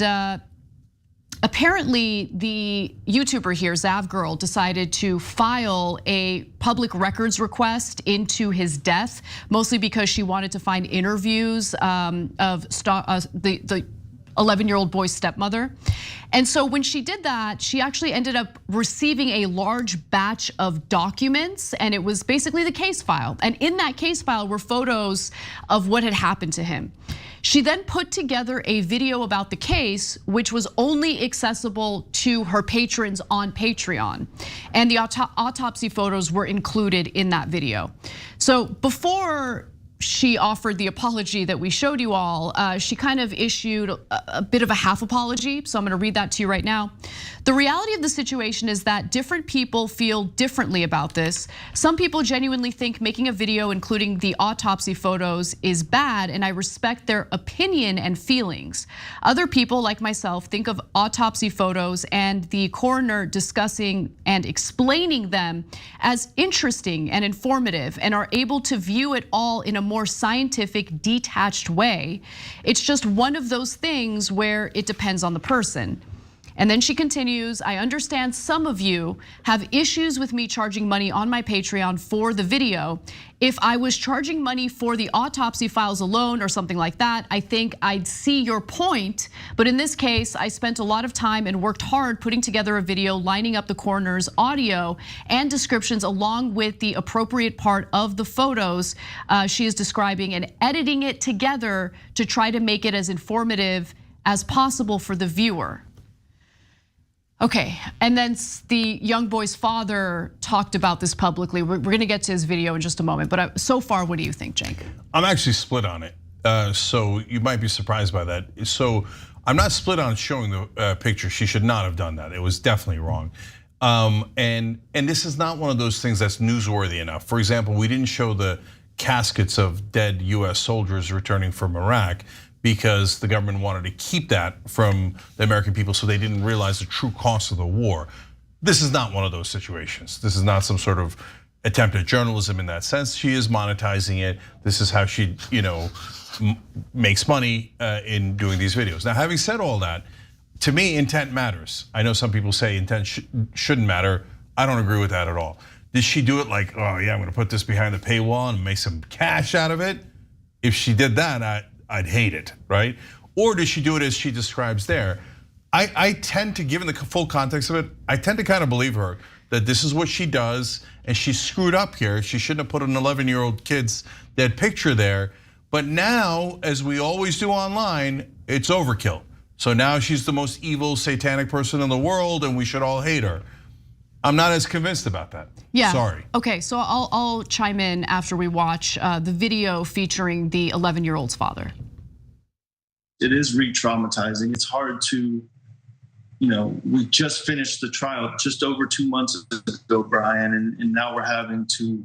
apparently the YouTuber here, Zav Girl, decided to file a public records request into his death, mostly because she wanted to find interviews of the 11-year-old boy's stepmother. And so when she did that, she actually ended up receiving a large batch of documents, and it was basically the case file. And in that case file were photos of what had happened to him. She then put together a video about the case, which was only accessible to her patrons on Patreon. And the autopsy photos were included in that video. So before she offered the apology that we showed you all, she kind of issued a bit of a half apology. So I'm gonna read that to you right now. The reality of the situation is that different people feel differently about this. Some people genuinely think making a video including the autopsy photos is bad, and I respect their opinion and feelings. Other people, like myself, think of autopsy photos and the coroner discussing and explaining them as interesting and informative, and are able to view it all in a more scientific, detached way. It's just one of those things where it depends on the person. And then she continues, I understand some of you have issues with me charging money on my Patreon for the video. If I was charging money for the autopsy files alone or something like that, I think I'd see your point. But in this case, I spent a lot of time and worked hard putting together a video, lining up the coroner's audio and descriptions along with the appropriate part of the photos she is describing, and editing it together to try to make it as informative as possible for the viewer. Okay, and then the young boy's father talked about this publicly. We're gonna get to his video in just a moment, but so far, what do you think, Jake? I'm actually split on it, so you might be surprised by that. So I'm not split on showing the picture. She should not have done that. It was definitely wrong. And this is not one of those things that's newsworthy enough. For example, we didn't show the caskets of dead US soldiers returning from Iraq because the government wanted to keep that from the American people so they didn't realize the true cost of the war. This is not one of those situations. This is not some sort of attempt at journalism in that sense. She is monetizing it. This is how she, makes money in doing these videos. Now, having said all that, to me, intent matters. I know some people say intent shouldn't matter. I don't agree with that at all. Did she do it like, oh yeah, I'm gonna put this behind the paywall and make some cash out of it? If she did that, I'd hate it, right? Or does she do it as she describes there? I tend to, given the full context of it, I tend to kind of believe her that this is what she does, and she screwed up here. She shouldn't have put an 11-year-old kid's dead picture there. But now, as we always do online, it's overkill. So now she's the most evil, satanic person in the world, and we should all hate her. I'm not as convinced about that. Yeah. Sorry. Okay, so I'll chime in after we watch the video featuring the 11-year-old's father. It is re-traumatizing. It's hard to, we just finished the trial just over 2 months ago, Brian, and now we're having to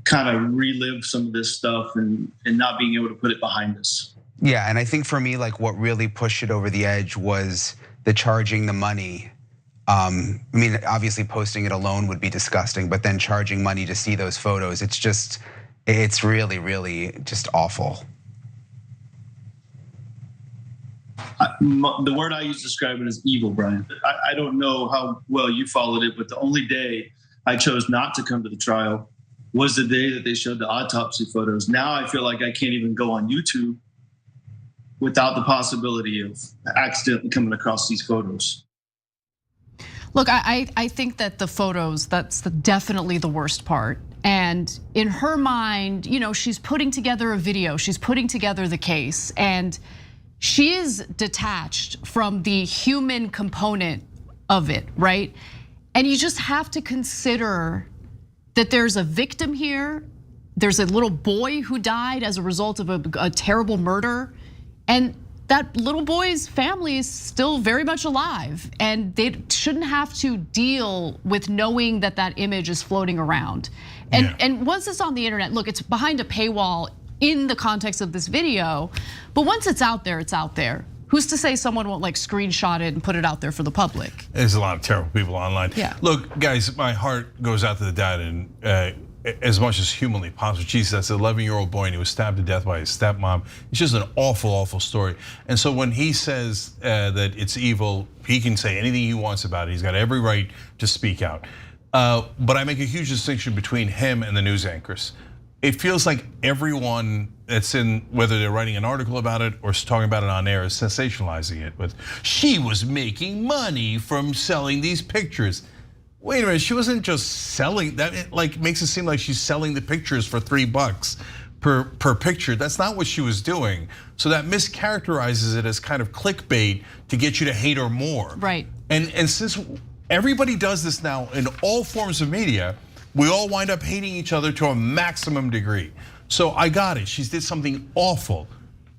kind of relive some of this stuff and not being able to put it behind us. Yeah, and I think for me, like what really pushed it over the edge was the charging the money. I mean, obviously posting it alone would be disgusting, but then charging money to see those photos, it's really, really just awful. The word I use to describe it is evil, Brian. I don't know how well you followed it, but the only day I chose not to come to the trial was the day that they showed the autopsy photos. Now I feel like I can't even go on YouTube without the possibility of accidentally coming across these photos. Look, I think that the photos, that's definitely the worst part. And in her mind, she's putting together a video, she's putting together the case, and she is detached from the human component of it, right? And you just have to consider that there's a victim here, there's a little boy who died as a result of a terrible murder, and that little boy's family is still very much alive, and they shouldn't have to deal with knowing that that image is floating around. And once it's on the internet, look, it's behind a paywall in the context of this video, but once it's out there, it's out there. Who's to say someone won't screenshot it and put it out there for the public? There's a lot of terrible people online. Yeah. Look, guys, my heart goes out to the dad as much as humanly possible. Jesus, that's an 11-year-old boy and he was stabbed to death by his stepmom. It's just an awful, awful story. And so when he says that it's evil, he can say anything he wants about it. He's got every right to speak out. But I make a huge distinction between him and the news anchors. It feels like everyone that's in, whether they're writing an article about it or talking about it on air, is sensationalizing it with, she was making money from selling these pictures. Wait a minute, she wasn't just selling that. It like makes it seem like she's selling the pictures for $3 per picture. That's not what she was doing. So that mischaracterizes it as kind of clickbait to get you to hate her more. Right. And since everybody does this now in all forms of media, we all wind up hating each other to a maximum degree. So I got it, she did something awful.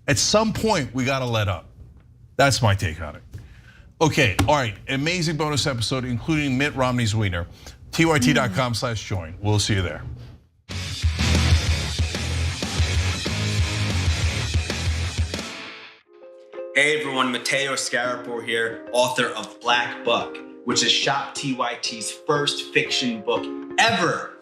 At some point, we gotta let up. That's my take on it. Okay, all right, amazing bonus episode, including Mitt Romney's wiener. TYT.com/join, we'll see you there. Hey everyone, Matteo Scarapore here, author of Black Buck, which is Shop TYT's first fiction book ever.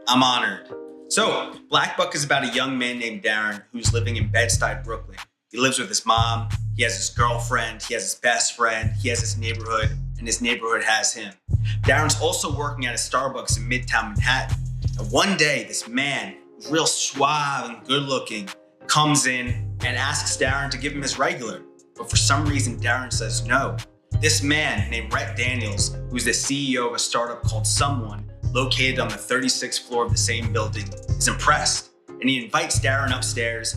I'm honored. So, Black Buck is about a young man named Darren who's living in Bed-Stuy, Brooklyn. He lives with his mom, he has his girlfriend, he has his best friend, he has his neighborhood, and his neighborhood has him. Darren's also working at a Starbucks in Midtown Manhattan. And one day, this man, who's real suave and good looking, comes in and asks Darren to give him his regular. But for some reason, Darren says no. This man named Rhett Daniels, who's the CEO of a startup called Someone, located on the 36th floor of the same building, is impressed. And he invites Darren upstairs